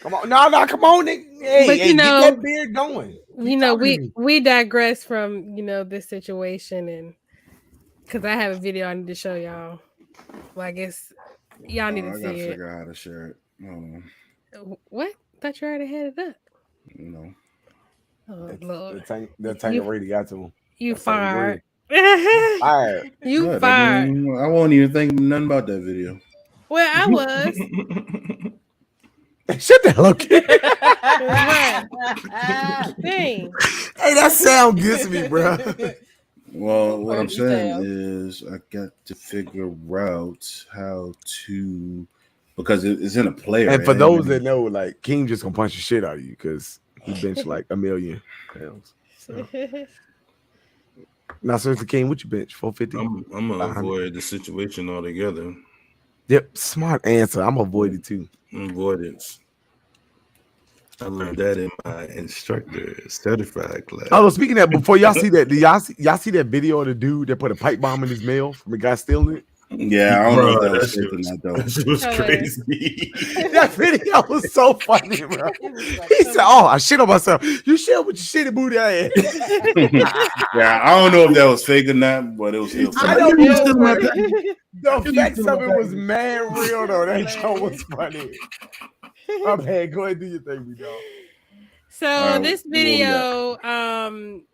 S1: Come on. No, come on, nigga. Hey, get that beard going.
S2: We digress from this situation, and because I have a video I need to show y'all. Well, I guess y'all need to see it. I gotta
S3: figure out how to share it.
S2: What? Thought you already had it up. Oh, Lord.
S1: The tank already got to him.
S2: You fired.
S1: Fired.
S2: You fired.
S3: I won't even think nothing about that video.
S2: Well, I was.
S1: Shut the hell up.
S2: Dang.
S1: Hey, that sound good to me, bro.
S3: Well, what I'm saying is I got to figure out how to, because it's in a player.
S1: And for those that know, like, King just gonna punch the shit out of you because he benched like 1 million pounds. So. Now, seriously, King, what you bench? 450?
S7: I'm gonna avoid the situation altogether.
S1: Yep, smart answer. I'm avoided too.
S7: Avoidance. I learned that in my instructor certified class.
S1: Oh, speaking of that, before y'all see that, y'all see that video of the dude that put a pipe bomb in his mail from the guy stealing it?
S3: Yeah, I don't know if that was fake or not, though.
S7: That was crazy.
S1: That video was so funny, bro. He said, "Oh, I shit on myself. You shit with your shitty booty ass."
S3: Yeah, I don't know if that was fake or not, but it was still funny.
S1: I don't know. The effects of it was mad real though. That show was funny. My bad. Go ahead, do your thing, dog.
S2: So this video,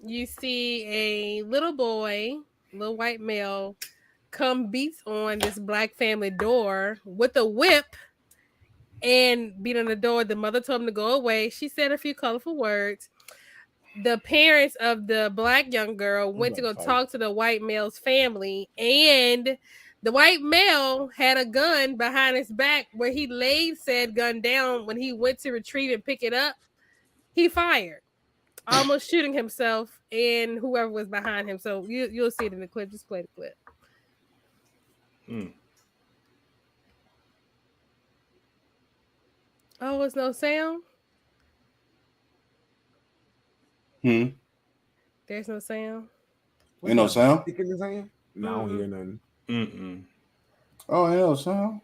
S2: you see a little boy, little white male, come beats on this black family door with a whip and beat on the door. The mother told him to go away. She said a few colorful words. The parents of the black young girl went to go talk to the white male's family, and the white male had a gun behind his back where he laid said gun down. When he went to retrieve and pick it up, he fired, almost shooting himself and whoever was behind him. So you'll see it in the clip. Just play the clip. Oh, it's no sound? There's no sound?
S7: Ain't no sound?
S1: No, I don't hear nothing.
S7: Oh, ain't no sound?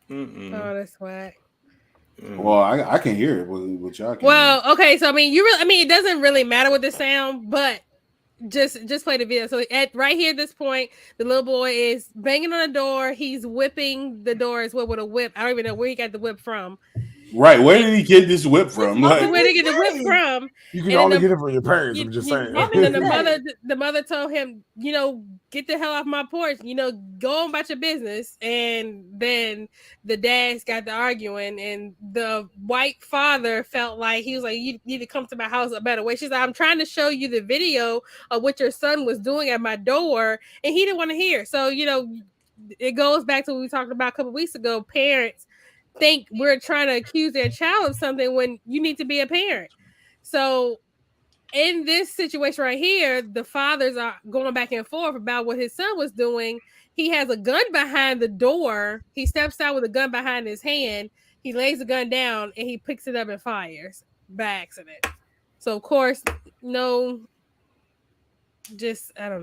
S2: Oh, that's whack.
S7: Well, I can hear it, but y'all can.
S2: Well, okay, so I mean, it doesn't really matter with the sound, but just play the video. So right here at this point, the little boy is banging on the door. He's whipping the door as well with a whip. I don't even know where he got the whip from.
S7: Right, where did he get this whip from?
S2: Where did he get the whip from?
S1: You can only get it from your parents. I'm just saying.
S2: And then the mother told him, get the hell off my porch. Go on about your business. And then the dads got to arguing, and the white father felt like he was like, you need to come to my house a better way. She's like, I'm trying to show you the video of what your son was doing at my door, and he didn't want to hear. So it goes back to what we talked about a couple weeks ago. Parents think we're trying to accuse their child of something when you need to be a parent. So in this situation right here, the fathers are going back and forth about what his son was doing. He has a gun behind the door. He steps out with a gun behind his hand. He lays the gun down and he picks it up and fires by accident. So of course, I don't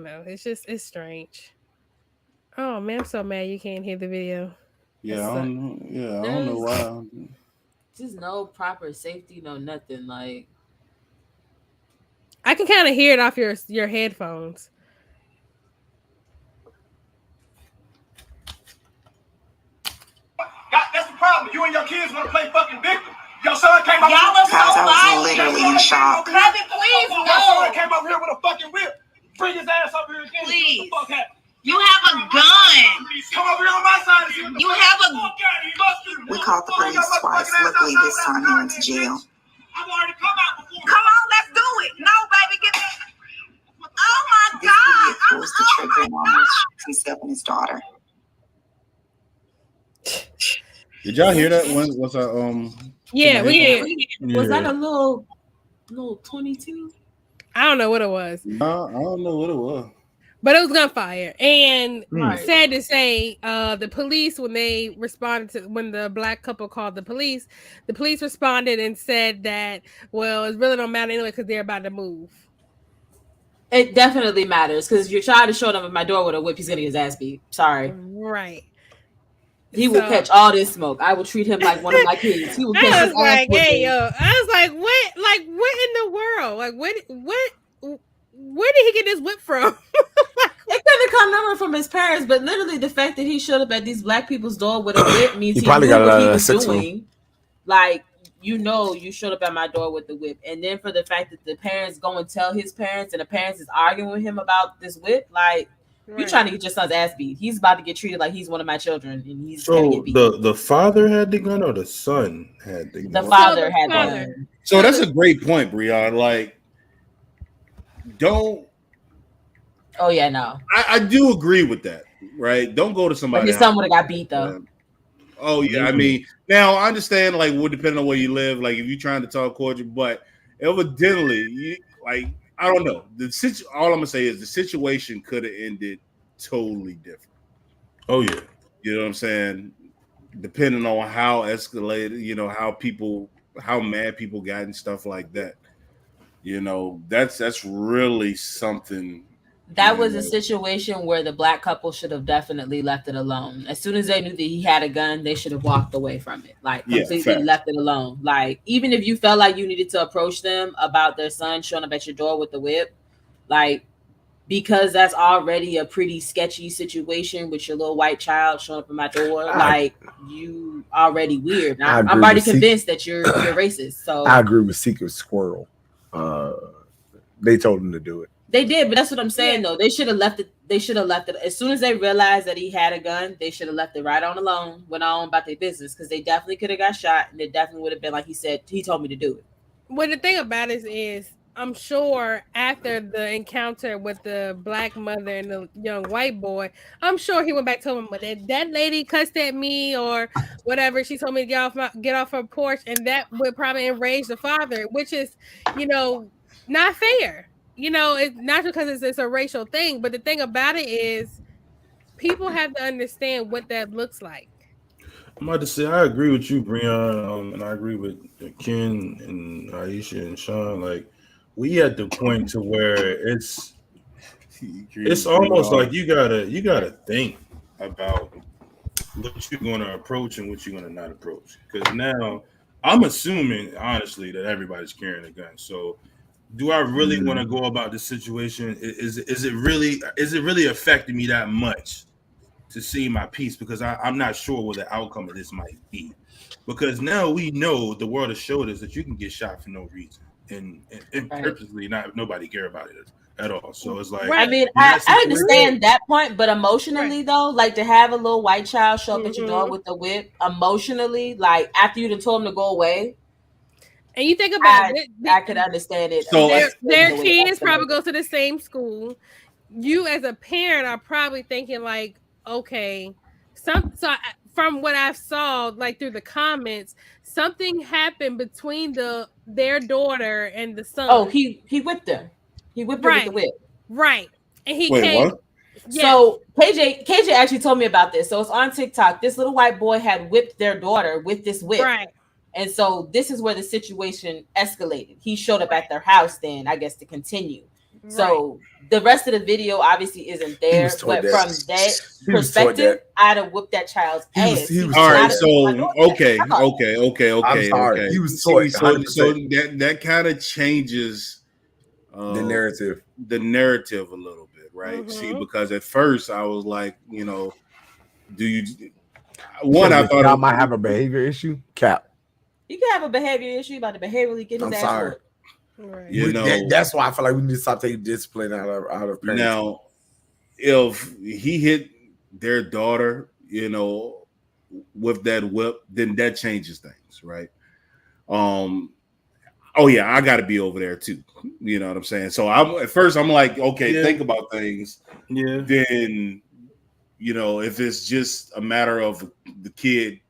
S2: know. It's strange. Oh man, I'm so mad you can't hear the video.
S7: Yeah, I don't know why.
S4: Just no proper safety, no nothing. Like
S2: I can kind of hear it off your headphones.
S8: That's the problem. You and your kids want to play fucking victim. Your son came up.
S9: Y'all was so literally in shock.
S8: Baby, please, no. Your son came up here with a fucking whip. Bring his ass over here again.
S9: Please.
S8: What the fuck happened?
S9: You have a gun.
S8: Come over here on my side.
S9: You have a. We called the police twice. Luckily, this time he went to jail.
S8: I've already come out before.
S9: Come on, let's do it. No, baby, get me. Oh my God. This video pulls the trigger and almost shoots himself and his daughter.
S7: Did y'all hear that? Was that
S2: Yeah, we did.
S4: Was that a little 22?
S2: I don't know what it was.
S7: No, I don't know what it was.
S2: But it was gunfire. And sad to say, the police, when they responded to when the black couple called the police responded and said that, well, it really don't matter anyway because they're about to move.
S4: It definitely matters because your child is showing up at my door with a whip. He's gonna get his ass beat. Sorry.
S2: Right.
S4: He will catch all this smoke. I will treat him like one of my kids. He will catch
S2: I
S4: his
S2: was like,
S4: ass
S2: hey, yo. I was like, what? Like, what in the world? Like, what? Where did he get this whip from?
S4: It could have come number from his parents, but literally the fact that he showed up at these black people's door with a whip means he probably knew what he was doing. Like, you showed up at my door with the whip. And then for the fact that the parents go and tell his parents and the parents is arguing with him about this whip, like, you're trying to get your son's ass beat. He's about to get treated like he's one of my children, and he's gonna get beat.
S7: The father had the gun or the son had the gun?
S4: The father had the gun.
S7: So that's a great point, Brianna. Like, don't.
S4: Oh yeah, no.
S7: I do agree with that, right? Don't go to somebody.
S4: But his son would have got beat though.
S7: Oh yeah, I mean, now I understand. Like, would depend on where you live. Like, if you're trying to talk cordial, but evidently, I don't know. All I'm gonna say is the situation could have ended totally different.
S3: Oh yeah,
S7: you know what I'm saying. Depending on how escalated, how mad people got and stuff like that. That's really something.
S4: That was a situation where the black couple should have definitely left it alone. As soon as they knew that he had a gun, they should have walked away from it. Like, completely left it alone. Like, even if you felt like you needed to approach them about their son showing up at your door with the whip, like, because that's already a pretty sketchy situation with your little white child showing up at my door. Like, you already weird. I'm already convinced that you're racist. So
S1: I agree with Secret Squirrel. They told him to do it.
S4: They did, but that's what I'm saying though. They should have left it. They should have left it as soon as they realized that he had a gun. They should have left it right on alone, went on about their business, because they definitely could have got shot, and it definitely would have been like he said. He told me to do it.
S2: Well, the thing about it is, I'm sure after the encounter with the black mother and the young white boy, I'm sure he went back to him, but that lady cussed at me or whatever. She told me to get off her porch, and that would probably enrage the father, which is, not fair. It's not because it's a racial thing, but the thing about it is people have to understand what that looks like.
S7: I'm about to say, I agree with you, Breon, and I agree with Ken and Aisha and Sean. Like, we at the point to where it's almost like you gotta think about what you're gonna approach and what you're gonna not approach. Because now I'm assuming, honestly, that everybody's carrying a gun. So do I really want to go about this situation? Is it really affecting me that much to see my peace? Because I'm not sure what the outcome of this might be. Because now we know the world has showed us that you can get shot for no reason and purposely nobody care about it at all. So it's like,
S4: I mean, I understand that point, but emotionally though, like to have a little white child show up at your door with a whip, emotionally, like after you done told him to go away.
S2: And you think about it,
S4: I could understand it.
S2: So their kids probably go to the same school. You as a parent are probably thinking like, okay, from what I saw, like through the comments, something happened between their daughter and the son.
S4: Oh, he whipped her. He whipped her with the whip.
S2: Right. And he came. What?
S4: Yeah. So KJ actually told me about this. So it's on TikTok. This little white boy had whipped their daughter with this whip.
S2: Right.
S4: And so this is where the situation escalated. He showed up at their house then, I guess, to continue. Right. So the rest of the video obviously isn't there, but from that perspective, I'd have whooped that child's ass.
S3: All right, so okay. I'm sorry.
S1: He was
S3: so that kind of changes
S1: the narrative
S3: a little bit, right? Mm-hmm. See, because at first I was like, do you? One, I thought I
S1: might have a behavior issue. Cap.
S4: You can have a behavior issue about the behaviorally get his ass whooped.
S2: Right.
S1: That's why I feel like we need to stop taking discipline out of parents.
S3: Now, if he hit their daughter, with that whip, then that changes things, right? Oh yeah, I got to be over there too. You know what I'm saying? So at first I'm like, okay, think about things.
S7: Yeah.
S3: Then, if it's just a matter of the kid,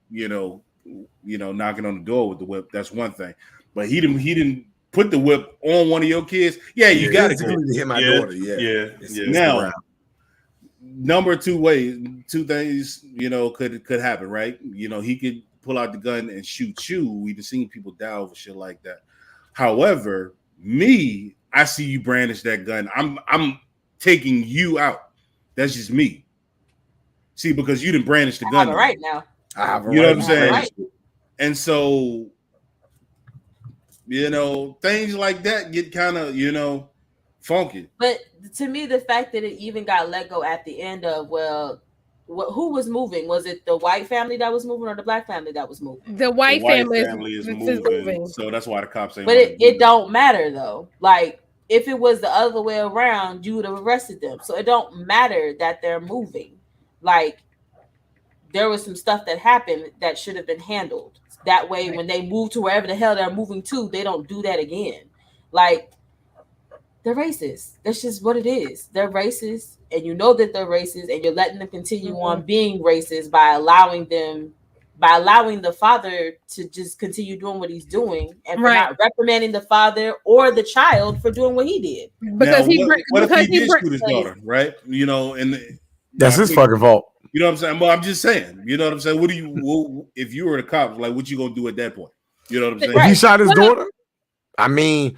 S3: knocking on the door with the whip, that's one thing. But he didn't put the whip on one of your kids. Yeah, you got to
S1: hit my daughter. Yeah.
S3: Now, number two things, could happen, right? He could pull out the gun and shoot you. We've seen people die over shit like that. However, I see you brandish that gun. I'm taking you out. That's just me. See, because you didn't brandish the gun.
S4: Right now.
S1: I have a
S3: you
S1: right.
S3: know what I'm saying?
S4: Right.
S3: And so, things like that get kind of, funky.
S4: But to me, the fact that it even got let go at the end of, who was moving? Was it the white family that was moving or the black family that was moving?
S2: The white family
S3: is moving. So that's why the cops ain't.
S4: But it don't matter though. Like if it was the other way around, you would have arrested them. So it don't matter that they're moving. Like there was some stuff that happened that should have been handled. That way, when they move to wherever the hell they're moving to, they don't do that again. Like, they're racist. That's just what it is. They're racist, and you know that they're racist, and you're letting them continue on being racist by allowing the father to just continue doing what he's doing, and for not reprimanding the father or the child for doing what he did.
S2: Because
S3: what if he did shoot his daughter, right?
S1: That's his fucking fault.
S3: You know what I'm saying? Well, I'm just saying. You know what I'm saying? What do you? If you were the cops, like, what you gonna do at that point? You know what I'm saying?
S1: If he shot his daughter, I mean,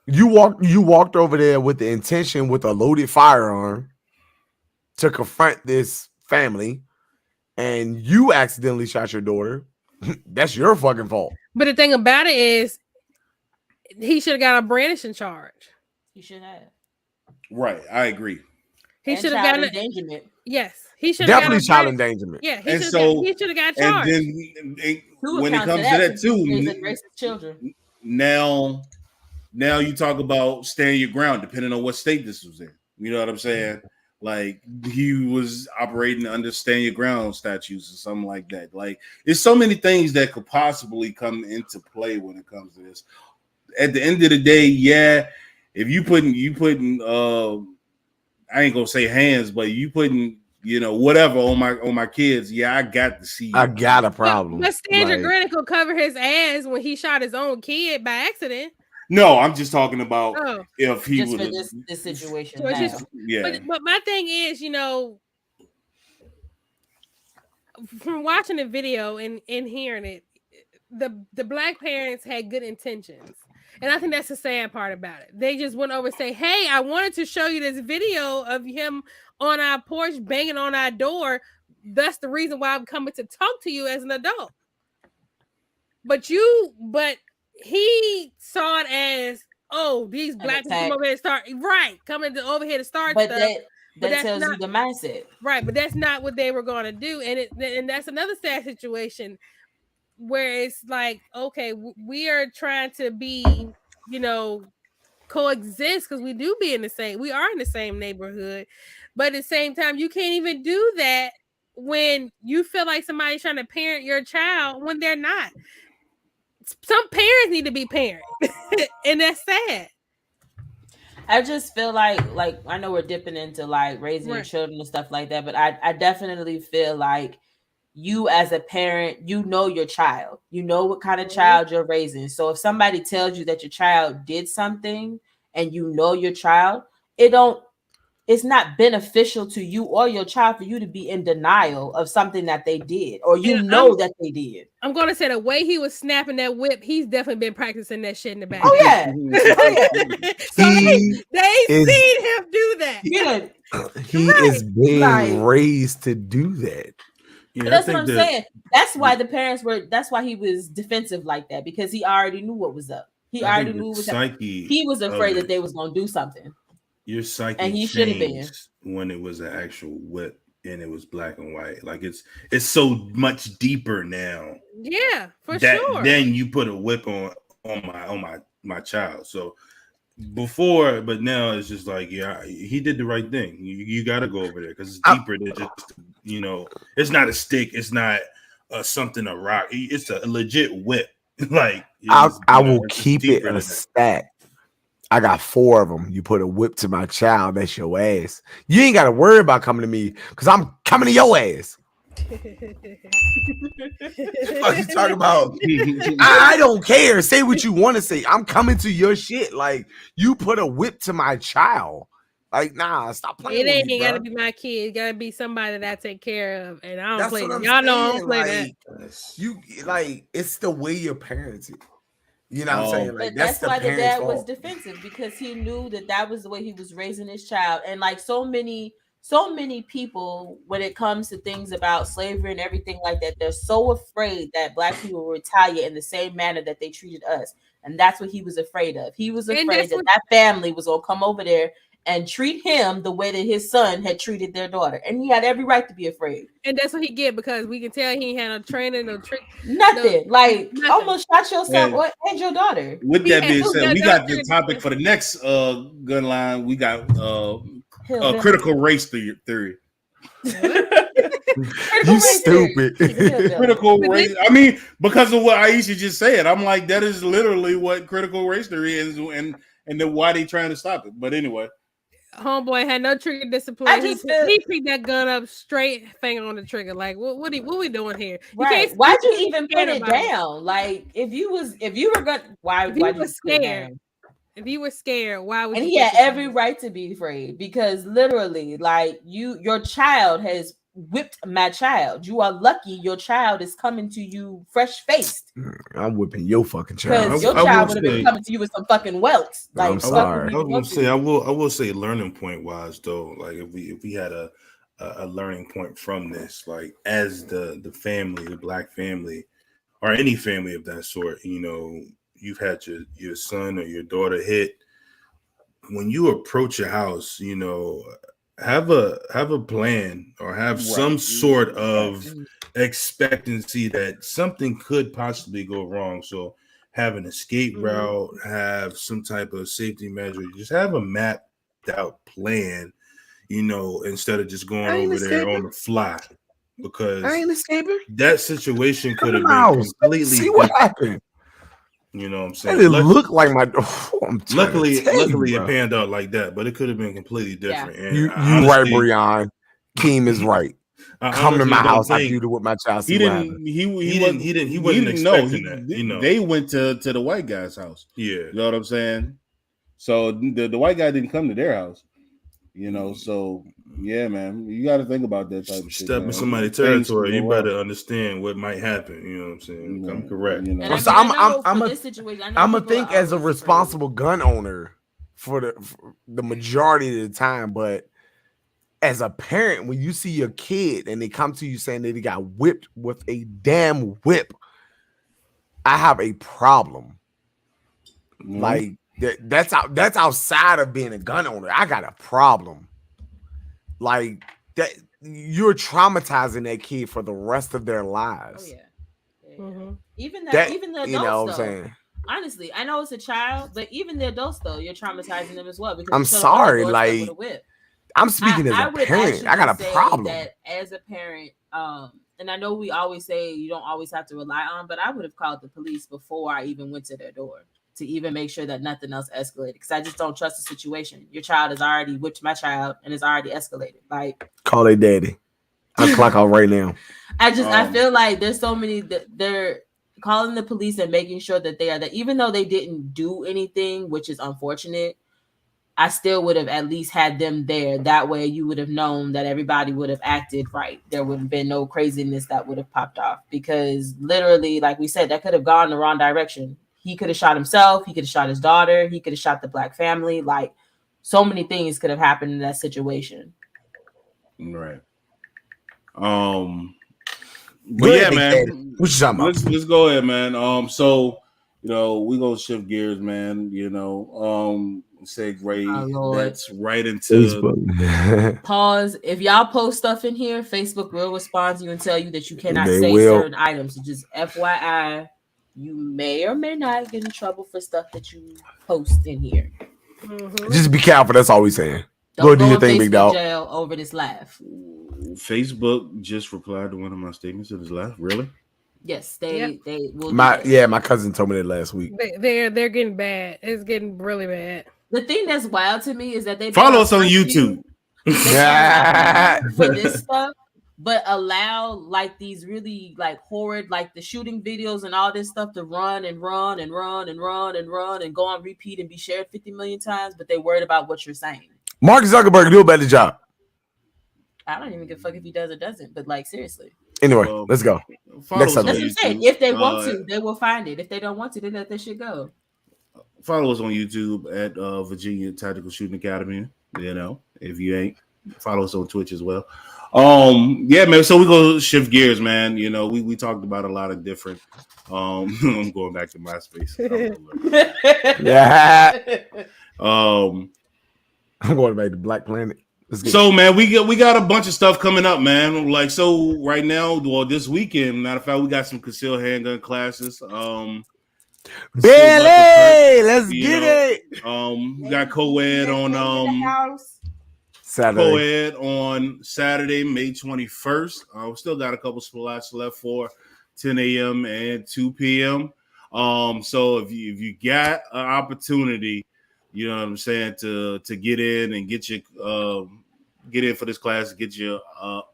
S1: you walked over there with the intention, with a loaded firearm, to confront this family, and you accidentally shot your daughter. That's your fucking fault.
S2: But the thing about it is, he should have got a brandishing charge.
S4: He should have.
S3: Right, I agree.
S2: He
S4: And
S2: should have
S4: child
S2: gotten
S4: endangerment.
S2: Yes, he should have
S1: Definitely child endangerment.
S2: Yeah, he
S3: And
S2: should
S3: so,
S2: have got
S3: and
S2: charged.
S3: then when it
S4: accounts
S3: comes to that too,
S4: raising racist children.
S3: now you talk about stand your ground, depending on what state this was in. You know what I'm saying? Like he was operating under stand your ground statutes or something like that. Like there's so many things that could possibly come into play when it comes to this. At the end of the day, yeah, if you putting I ain't gonna say hands, but you putting whatever on my kids, yeah, I got to see.
S1: I got a problem.
S2: But Sandra Granick will cover his ass when he shot his own kid by accident.
S3: No, I'm just talking about if he
S4: just
S3: would
S4: for this situation.
S2: So
S3: yeah.
S2: But my thing is, from watching the video and hearing it, the black parents had good intentions. And I think that's the sad part about it. They just went over and say, hey, I wanted to show you this video of him on our porch banging on our door. That's the reason why I'm coming to talk to you as an adult. But he saw it as, oh, these black people come over here to start coming over here to start
S4: but
S2: stuff.
S4: That tells you the mindset.
S2: Right, but that's not what they were going to do. And that's another sad situation where it's like, okay, we are trying to be, coexist because we are in the same neighborhood. But at the same time, you can't even do that when you feel like somebody's trying to parent your child when they're not. Some parents need to be parents, and that's sad.
S4: I just feel like I know we're dipping into like raising your children and stuff like that, but I definitely feel like you as a parent, your child, what kind of child you're raising. So if somebody tells you that your child did something and your child, it's not beneficial to you or your child for you to be in denial of something that they did or that they did.
S2: I'm gonna say the way he was snapping that whip, he's definitely been practicing that shit in the back.
S4: Oh yeah.
S2: So they seen him do that.
S4: Yeah.
S1: He is being raised to do that.
S4: Yeah, that's what I'm saying. That's why that's why he was defensive like that, because he already knew what was up. He already knew what was up. He was afraid that they was gonna do something.
S7: Your psyche
S4: and he should have been
S7: when it was an actual whip and it was black and white. Like it's so much deeper now.
S2: Yeah, for sure.
S7: Then you put a whip on my child. So before, but now it's just like, yeah, he did the right thing. You got to go over there because it's deeper than just it's not a stick, it's not something a rock. It's a legit whip. Like
S1: I will keep it a stack. I got 4 of them. You put a whip to my child, that's your ass. You ain't got to worry about coming to me because I'm coming to your ass. What you talking about? I don't care. Say what you want to say. I'm coming to your shit. Like, you put a whip to my child. Like, nah, stop playing.
S2: It ain't gotta be my kid. It gotta be somebody that I take care of. And I don't play that. Y'all know I don't play that.
S1: You it's the way you're parented. You know what I'm saying? Like,
S4: but that's why the dad was defensive, because he knew that was the way he was raising his child. And like so many people, when it comes to things about slavery and everything like that, they're so afraid that black people will retaliate in the same manner that they treated us. And that's what he was afraid of. He was afraid that family was gonna come over there and treat him the way that his son had treated their daughter. And he had every right to be afraid.
S2: And that's what he get, because we can tell he ain't had no training, no trick.
S4: Nothing. Almost shot yourself and your daughter.
S3: With that being said, we got the topic for the next gun line. We got critical race theory.
S1: You stupid.
S3: Critical race. I mean, because of what Aisha just said, I'm like, that is literally what critical race theory is, and then why they trying to stop it. But anyway.
S2: Homeboy had no trigger discipline. He picked that gun up straight, finger on the trigger. Like, what we doing here?
S4: Right? Why'd you even put it down? Like, if you were gonna, why you
S2: scared? If you were scared, why would?
S4: And he had every right to be afraid, because literally, like, your child has whipped my child. You are lucky your child is coming to you fresh faced.
S1: I'm whipping your fucking child.
S4: Because your child would have been coming to you with some fucking welts. Like,
S1: I'm sorry.
S7: I was gonna say, I will say, learning point wise though, like if we had a learning point from this, like as the family, the black family, or any family of that sort, you've had your son or your daughter hit. when you approach a house, you know, have a plan or have some sort of expectancy that something could possibly go wrong. So have an escape route, have some type of safety measure, just have a mapped out plan, you know, instead of just going over there on the fly. Because
S1: I ain't escaping.
S7: that situation could have
S1: Come
S7: been
S1: on,
S7: completely
S1: see what
S7: different.
S1: happened.
S7: You know what I'm
S1: That
S7: saying?
S1: didn't look like my. I'm trying
S7: Luckily,
S1: to tell you,
S7: it
S1: bro.
S7: panned out like that, but it could have been completely different. And
S1: You
S7: I
S1: right,
S7: honestly-
S1: Breon. Keem is right.
S7: I
S1: Come to
S7: honestly
S1: my
S7: don't
S1: house. I
S7: think-
S1: feuded with my child.
S3: He
S1: See what
S3: didn't.
S1: happened.
S3: He
S7: wasn't
S3: didn't know.
S7: expecting that, you know.
S3: They went to the white guy's house.
S7: Yeah.
S3: You know what I'm saying? So the white guy didn't come to their house. You know, so yeah, man, you got to think about that type of shit.
S7: Step
S3: man.
S7: in somebody's
S3: Things
S7: territory,
S3: can
S7: you
S3: go
S7: better
S3: wrong.
S7: understand what might happen. You know what I'm saying? I'm correct.
S3: You know.
S4: And I
S1: So
S4: mean, I know
S1: I'm
S4: for
S1: a-
S4: this situation, I know
S1: I'm gonna
S4: people
S1: think
S4: are
S1: as a
S4: always
S1: responsible gun owner for the majority of the time, but as a parent, when you see your kid and they come to you saying that he got whipped with a damn whip, I have a problem. Like that's outside of being a gun owner. I got a problem. Like that, you're traumatizing that kid for the rest of their lives.
S4: Oh yeah.
S2: Mhm.
S4: Even
S1: That-
S4: even the adults,
S1: you know what I'm
S4: though.
S1: saying?
S4: Honestly, I know it's a child, but even the adults, though, you're traumatizing them as well. Because
S1: I'm
S4: you showed up on their
S1: sorry,
S4: doorstep
S1: like,
S4: with a whip.
S1: I'm speaking as a
S4: would
S1: parent. I got a
S4: actually say
S1: problem.
S4: That as a parent, and I know we always say you don't always have to rely on, but I would have called the police before I even went to their door to even make sure that nothing else escalated. Because I just don't trust the situation. Your child has already whipped my child and it's already escalated. Like,
S1: Call their daddy. I'll clock out right now.
S4: I feel like there's so many that they're calling the police and making sure that they are that, even though they didn't do anything, which is unfortunate. I still would have at least had them there. That way you would have known that everybody would have acted right. There would have been no craziness that would have popped off, because literally, like we said, that could have gone the wrong direction. He could have shot himself. He could have shot his daughter. He could have shot the black family. Like, so many things could have happened in that situation.
S3: Right.
S1: Go
S3: But
S1: ahead,
S3: yeah,
S1: Big
S3: man.
S1: Daddy. What you talking about?
S3: Let's go ahead, man. So you know, we gonna shift gears, man. You know, segue
S4: Oh, Lord.
S3: that's right into
S4: Pause. If y'all post stuff in here, Facebook will respond to you and tell you that you cannot
S1: They
S4: say
S1: will.
S4: certain items. So just FYI, you may or may not get in trouble for stuff that you post in here.
S2: Mhm.
S1: Just be careful. That's all we saying.
S4: Don't
S1: Go do your
S4: on
S1: thing, big
S4: Facebook
S1: dog.
S4: jail over this live.
S3: Facebook just replied to one of my statements of his life. Really?
S4: Yes, they will. do
S1: My
S4: that.
S1: my cousin told me that last week.
S2: They're getting bad. It's getting really bad.
S4: The thing that's wild to me is that they
S3: Follow us on YouTube.
S4: for this stuff, but allow like these really like horrid, like the shooting videos and all this stuff to run and run and run and run and run and go on repeat and be shared 50 million times, but they worried about what you're saying.
S1: Mark Zuckerberg do a better job.
S4: I don't even give a fuck if he does or doesn't, but like seriously.
S1: Anyway, let's go.
S3: Follow
S1: Next
S3: us on
S4: That's
S1: subject.
S4: what I'm saying.
S3: YouTube.
S4: If they want to, they will find it. If they don't want to, they let that shit go.
S3: Follow us on YouTube at Virginia Tactical Shooting Academy. You know, if you ain't, follow us on Twitch as well. Yeah, man. So we go shift gears, man. You know, we talked about a lot of different. I'm going back to MySpace.
S1: Yeah. I'm going back to Black Planet. Let's get
S3: So man, we got a bunch of stuff coming up, man. Like, so right now, well, this weekend, matter of fact, we got some concealed handgun classes.
S1: Billy, let's
S3: you
S1: get
S3: know,
S1: it.
S3: We got co-ed on
S1: Saturday.
S3: co-ed on Saturday, May 21st. We still got a couple slots left for 10 a.m. and 2 p.m. So if you got an opportunity, you know what I'm saying, to get in and get your get in for this class, get your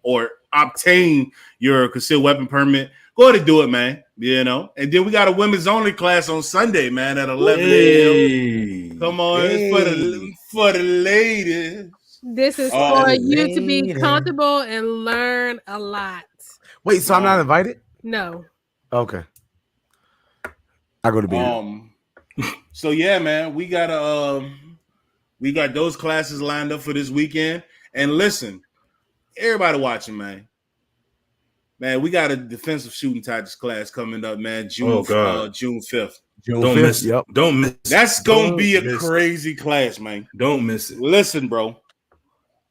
S3: or obtain your concealed weapon permit, go ahead and do it, man. You know, and then we got a women's only class on Sunday, man, at 11 a.m. Come on, it's for the ladies.
S2: This is
S3: Oh,
S2: for you to be
S1: man.
S2: comfortable and learn a lot.
S1: Wait, so I'm not invited?
S2: No.
S1: Okay. I go to bed.
S3: So yeah, man, we got those classes lined up for this weekend. And listen, everybody watching, man, we got a defensive shooting tactics class coming up, man. June 5th.
S1: June
S7: Don't
S1: 5th,
S7: miss it.
S1: yep.
S7: Don't miss it.
S3: That's gonna
S7: Don't
S3: be a
S7: miss it.
S3: crazy class, man.
S7: Don't miss it.
S3: Listen, bro.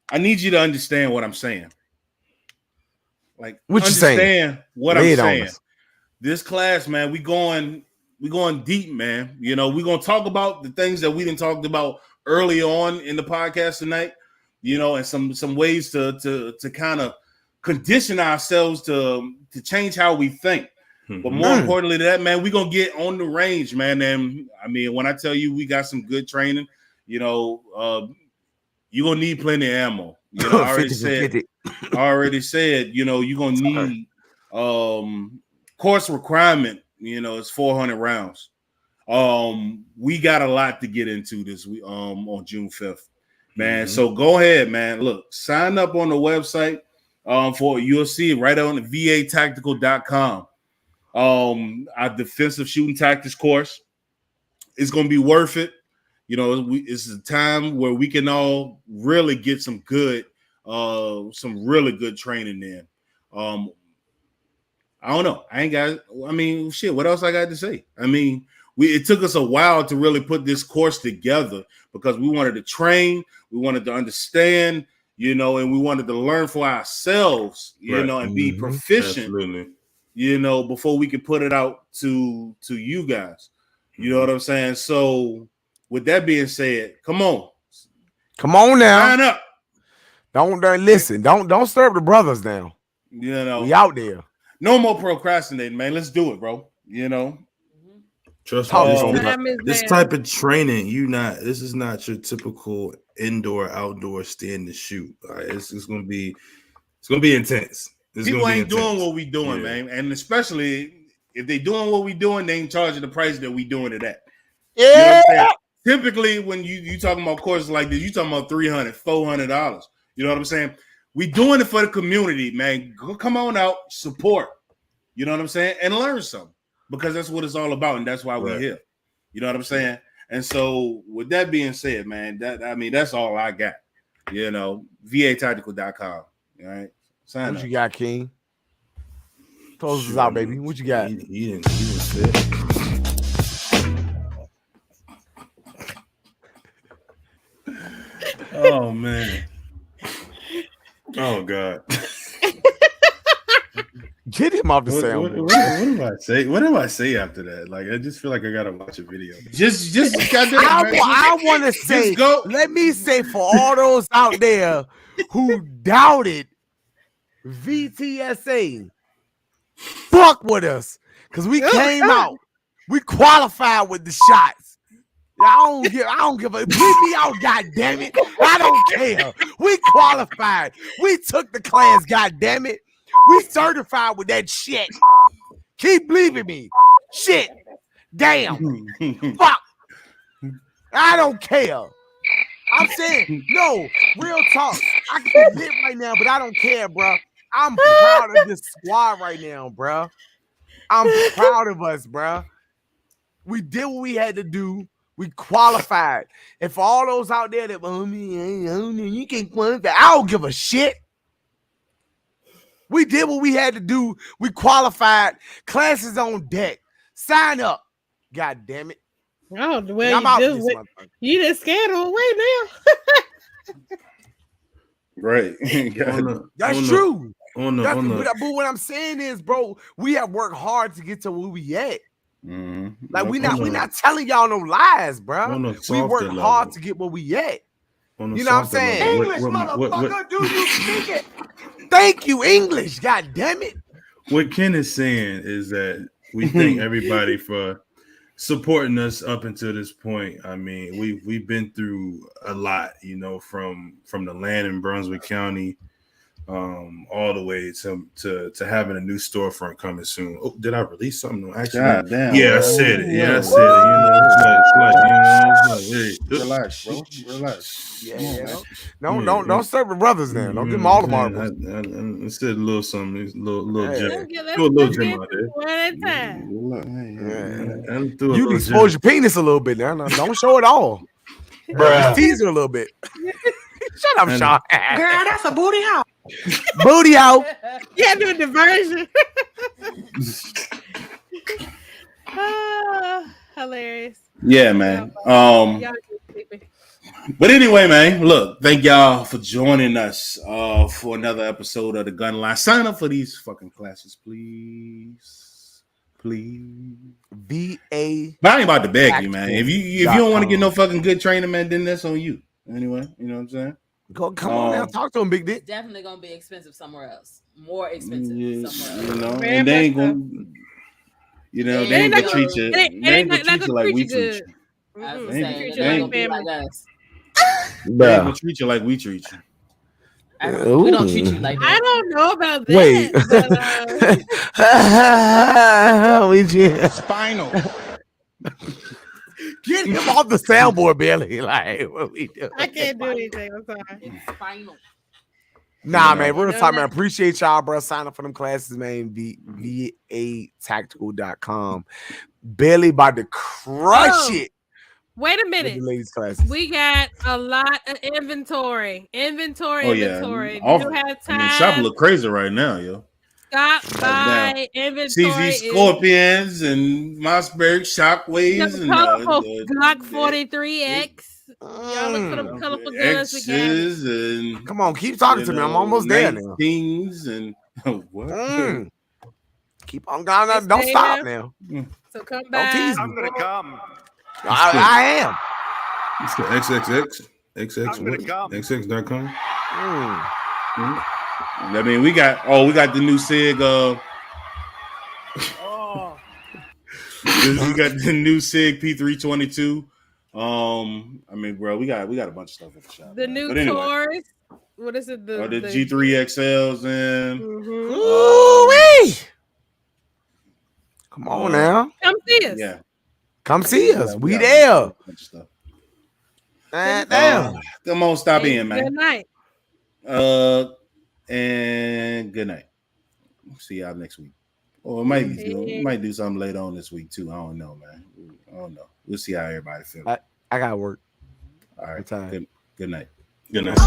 S3: I need you to understand what I'm saying. Like,
S1: What you saying?
S3: understand what
S1: Lay
S3: I'm
S1: it on
S3: saying.
S1: us.
S3: This class, man, we going deep, man. You know, we're gonna talk about the things that we didn't talk about early on in the podcast tonight. You know, and some ways to kind of condition ourselves to change how we think. But more importantly than that, man, we're gonna get on the range, man. And I mean, when I tell you we got some good training, you know, you're gonna need plenty of ammo. You know, I already said, you know, you're gonna need course requirement, you know, it's 400 rounds. We got a lot to get into this week on June 5th, man. So go ahead, man. Look, sign up on the website for you'll see it right on vatactical.com. Our defensive shooting tactics course is going to be worth it. You know, it's a time where we can all really get some really good training in. I don't know. Shit, what else I got to say? I mean, it took us a while to really put this course together because we wanted to train, we wanted to understand, you know, and we wanted to learn for ourselves, you know, and be proficient.
S7: Absolutely.
S3: You know, before we could put it out to you guys. You know what I'm saying? So with that being said, come on now. Sign up.
S1: Don't listen. Don't stir up the brothers now.
S3: You know,
S1: we out there.
S3: No more procrastinating, man. Let's do it, bro. You know,
S7: trust me. This type of training, this is not your typical indoor, outdoor stand and shoot. All right? It's gonna be intense.
S3: People ain't doing what we doing, man. And especially if they doing what we doing, they ain't charging the price that we doing it at.
S1: Yeah.
S3: You know what I'm saying? Typically, when you talking about courses like this, you talking about $300, $400. You know what I'm saying? We doing it for the community, man. Come on out, support. You know what I'm saying? And learn something. Because that's what it's all about, and that's why we're here. You know what I'm saying? And so with that being said, man, that's all I got. You know, vatactical.com. All right. Sign
S1: what
S3: up.
S1: You got, King? Close us out, baby. What you got?
S7: He didn't sit. Oh man. Oh God.
S1: Get him off the sound.
S7: What do I say? What do I say after that? Like, I just feel like I gotta watch a video.
S1: I want to say. Let me say for all those out there who doubted VTSA, fuck with us, because we came out, we qualified with the shots. I don't give a put me out, god damn it. I don't care. We qualified. We took the class, god damn it. We certified with that shit. Keep believing me. Shit. Damn. Fuck. I don't care. I'm saying, no, real talk. I can be lit right now, but I don't care, bro. I'm proud of this squad right now, bro. I'm proud of us, bro. We did what we had to do. We qualified. And for all those out there that, you can't qualify, I don't give a shit. We did what we had to do. We qualified. Classes on deck. Sign up. God damn it.
S2: Oh, well, you just scared them away now.
S3: Right.
S1: That's true.
S7: But
S1: what I'm saying is, bro, we have worked hard to get to where we at. Like we not telling y'all no lies, bro. We worked hard to get where we at. You know what I'm saying?
S8: English, motherfucker, do you speak it?
S1: Thank you, English. God damn it.
S7: What Ken is saying is that we thank everybody for supporting us up until this point. I mean, we've been through a lot, you know, from the land in Brunswick County, all the way to having a new storefront coming soon. Oh, did I release something? No, actually,
S3: God damn,
S7: I said it. Yeah, I said it. You know, it's like
S3: relax, bro. Relax.
S1: Yeah. Don't serve the brothers now. Don't give them all the marbles.
S7: I said a little something, a little gem.
S1: You expose your penis a little bit now. Don't show it all. Bruh. Tease her a little bit. Shut up, Sean.
S8: Girl, that's a booty hole.
S1: Booty out.
S2: Yeah, do a diversion. I hilarious.
S3: Yeah, man.
S2: Y'all just sleeping.
S3: But anyway, man, look, thank y'all for joining us for another episode of the Gun Line. Sign up for these fucking classes, please. Please.
S1: VA.
S3: But I ain't about to beg you, man. If you don't want to get no fucking good training, man, then that's on you. Anyway, you know what I'm saying?
S1: Come on now, talk to him, Big Dick.
S4: It's definitely gonna be expensive somewhere else. More expensive somewhere else.
S3: You know,
S2: Very
S3: and they ain't
S2: much so.
S3: gonna, you know, they ain't gonna treat you. They ain't gonna treat you like we treat you.
S4: I was
S2: Mhm.
S4: saying,
S2: Treat
S4: they're
S2: you
S4: not
S2: like
S4: gonna be
S2: family.
S4: like us.
S3: They ain't gonna treat you like we treat you.
S4: We don't treat you like
S2: I
S4: that.
S2: don't know about that.
S1: Wait.
S2: But,
S1: We just
S8: Spinal.
S1: get him off the soundboard, Billy. Like, what we do?
S2: I can't do anything. I'm sorry.
S4: It's final.
S1: Nah,
S3: You know.
S1: man, real
S2: No,
S1: talk,
S2: no.
S1: man. Appreciate y'all, bro. Sign up for them classes, man. VAtactical.com. Billy about to crush
S2: Oh,
S1: it.
S2: Wait a
S1: with
S2: minute.
S1: the ladies' classes.
S2: We got a lot of inventory.
S3: Oh yeah.
S2: Inventory.
S3: Off-
S2: You have
S3: I mean, shop
S2: time.
S3: look crazy right now, yo.
S2: Stop
S3: now.
S2: by. Inventory.
S3: CZ Scorpions and Mossberg Shockwaves and
S2: colorful
S3: the
S2: Glock 43X. Y'all look for them colorful guns we got.
S3: X's and
S1: Come on, keep talking to me. I'm almost there now.
S3: 19s and what?
S1: Keep on going.
S2: Yes,
S1: Don't
S2: stay
S1: stop
S2: there.
S1: now.
S2: So come
S1: Don't
S2: back.
S1: tease me.
S8: I'm gonna come.
S1: I am.
S7: It's the XXX. XX
S8: I'm gonna
S7: what?
S8: come.
S7: XX.com.
S3: I mean, we got the new SIG.
S8: Oh,
S3: We got the new SIG P322. I mean, bro, we got a bunch of stuff at the shop.
S2: The
S3: man.
S2: new
S3: But anyway,
S2: Taurus. What is it?
S3: the G3 XLs and
S2: Mhm.
S1: Ooh-wee. Come on now.
S2: Come see us.
S3: yeah,
S1: Come see us. We
S3: got
S1: there.
S3: a bunch of stuff.
S1: Damn.
S3: Come on, stop
S2: Hey,
S3: in, man.
S2: Good night.
S3: And good night. See y'all next week. Or we might do something later on this week too. I don't know, man. I don't know. We'll see how everybody feels.
S1: I got work.
S3: All right.
S1: Good time.
S3: Good night.
S7: Good night.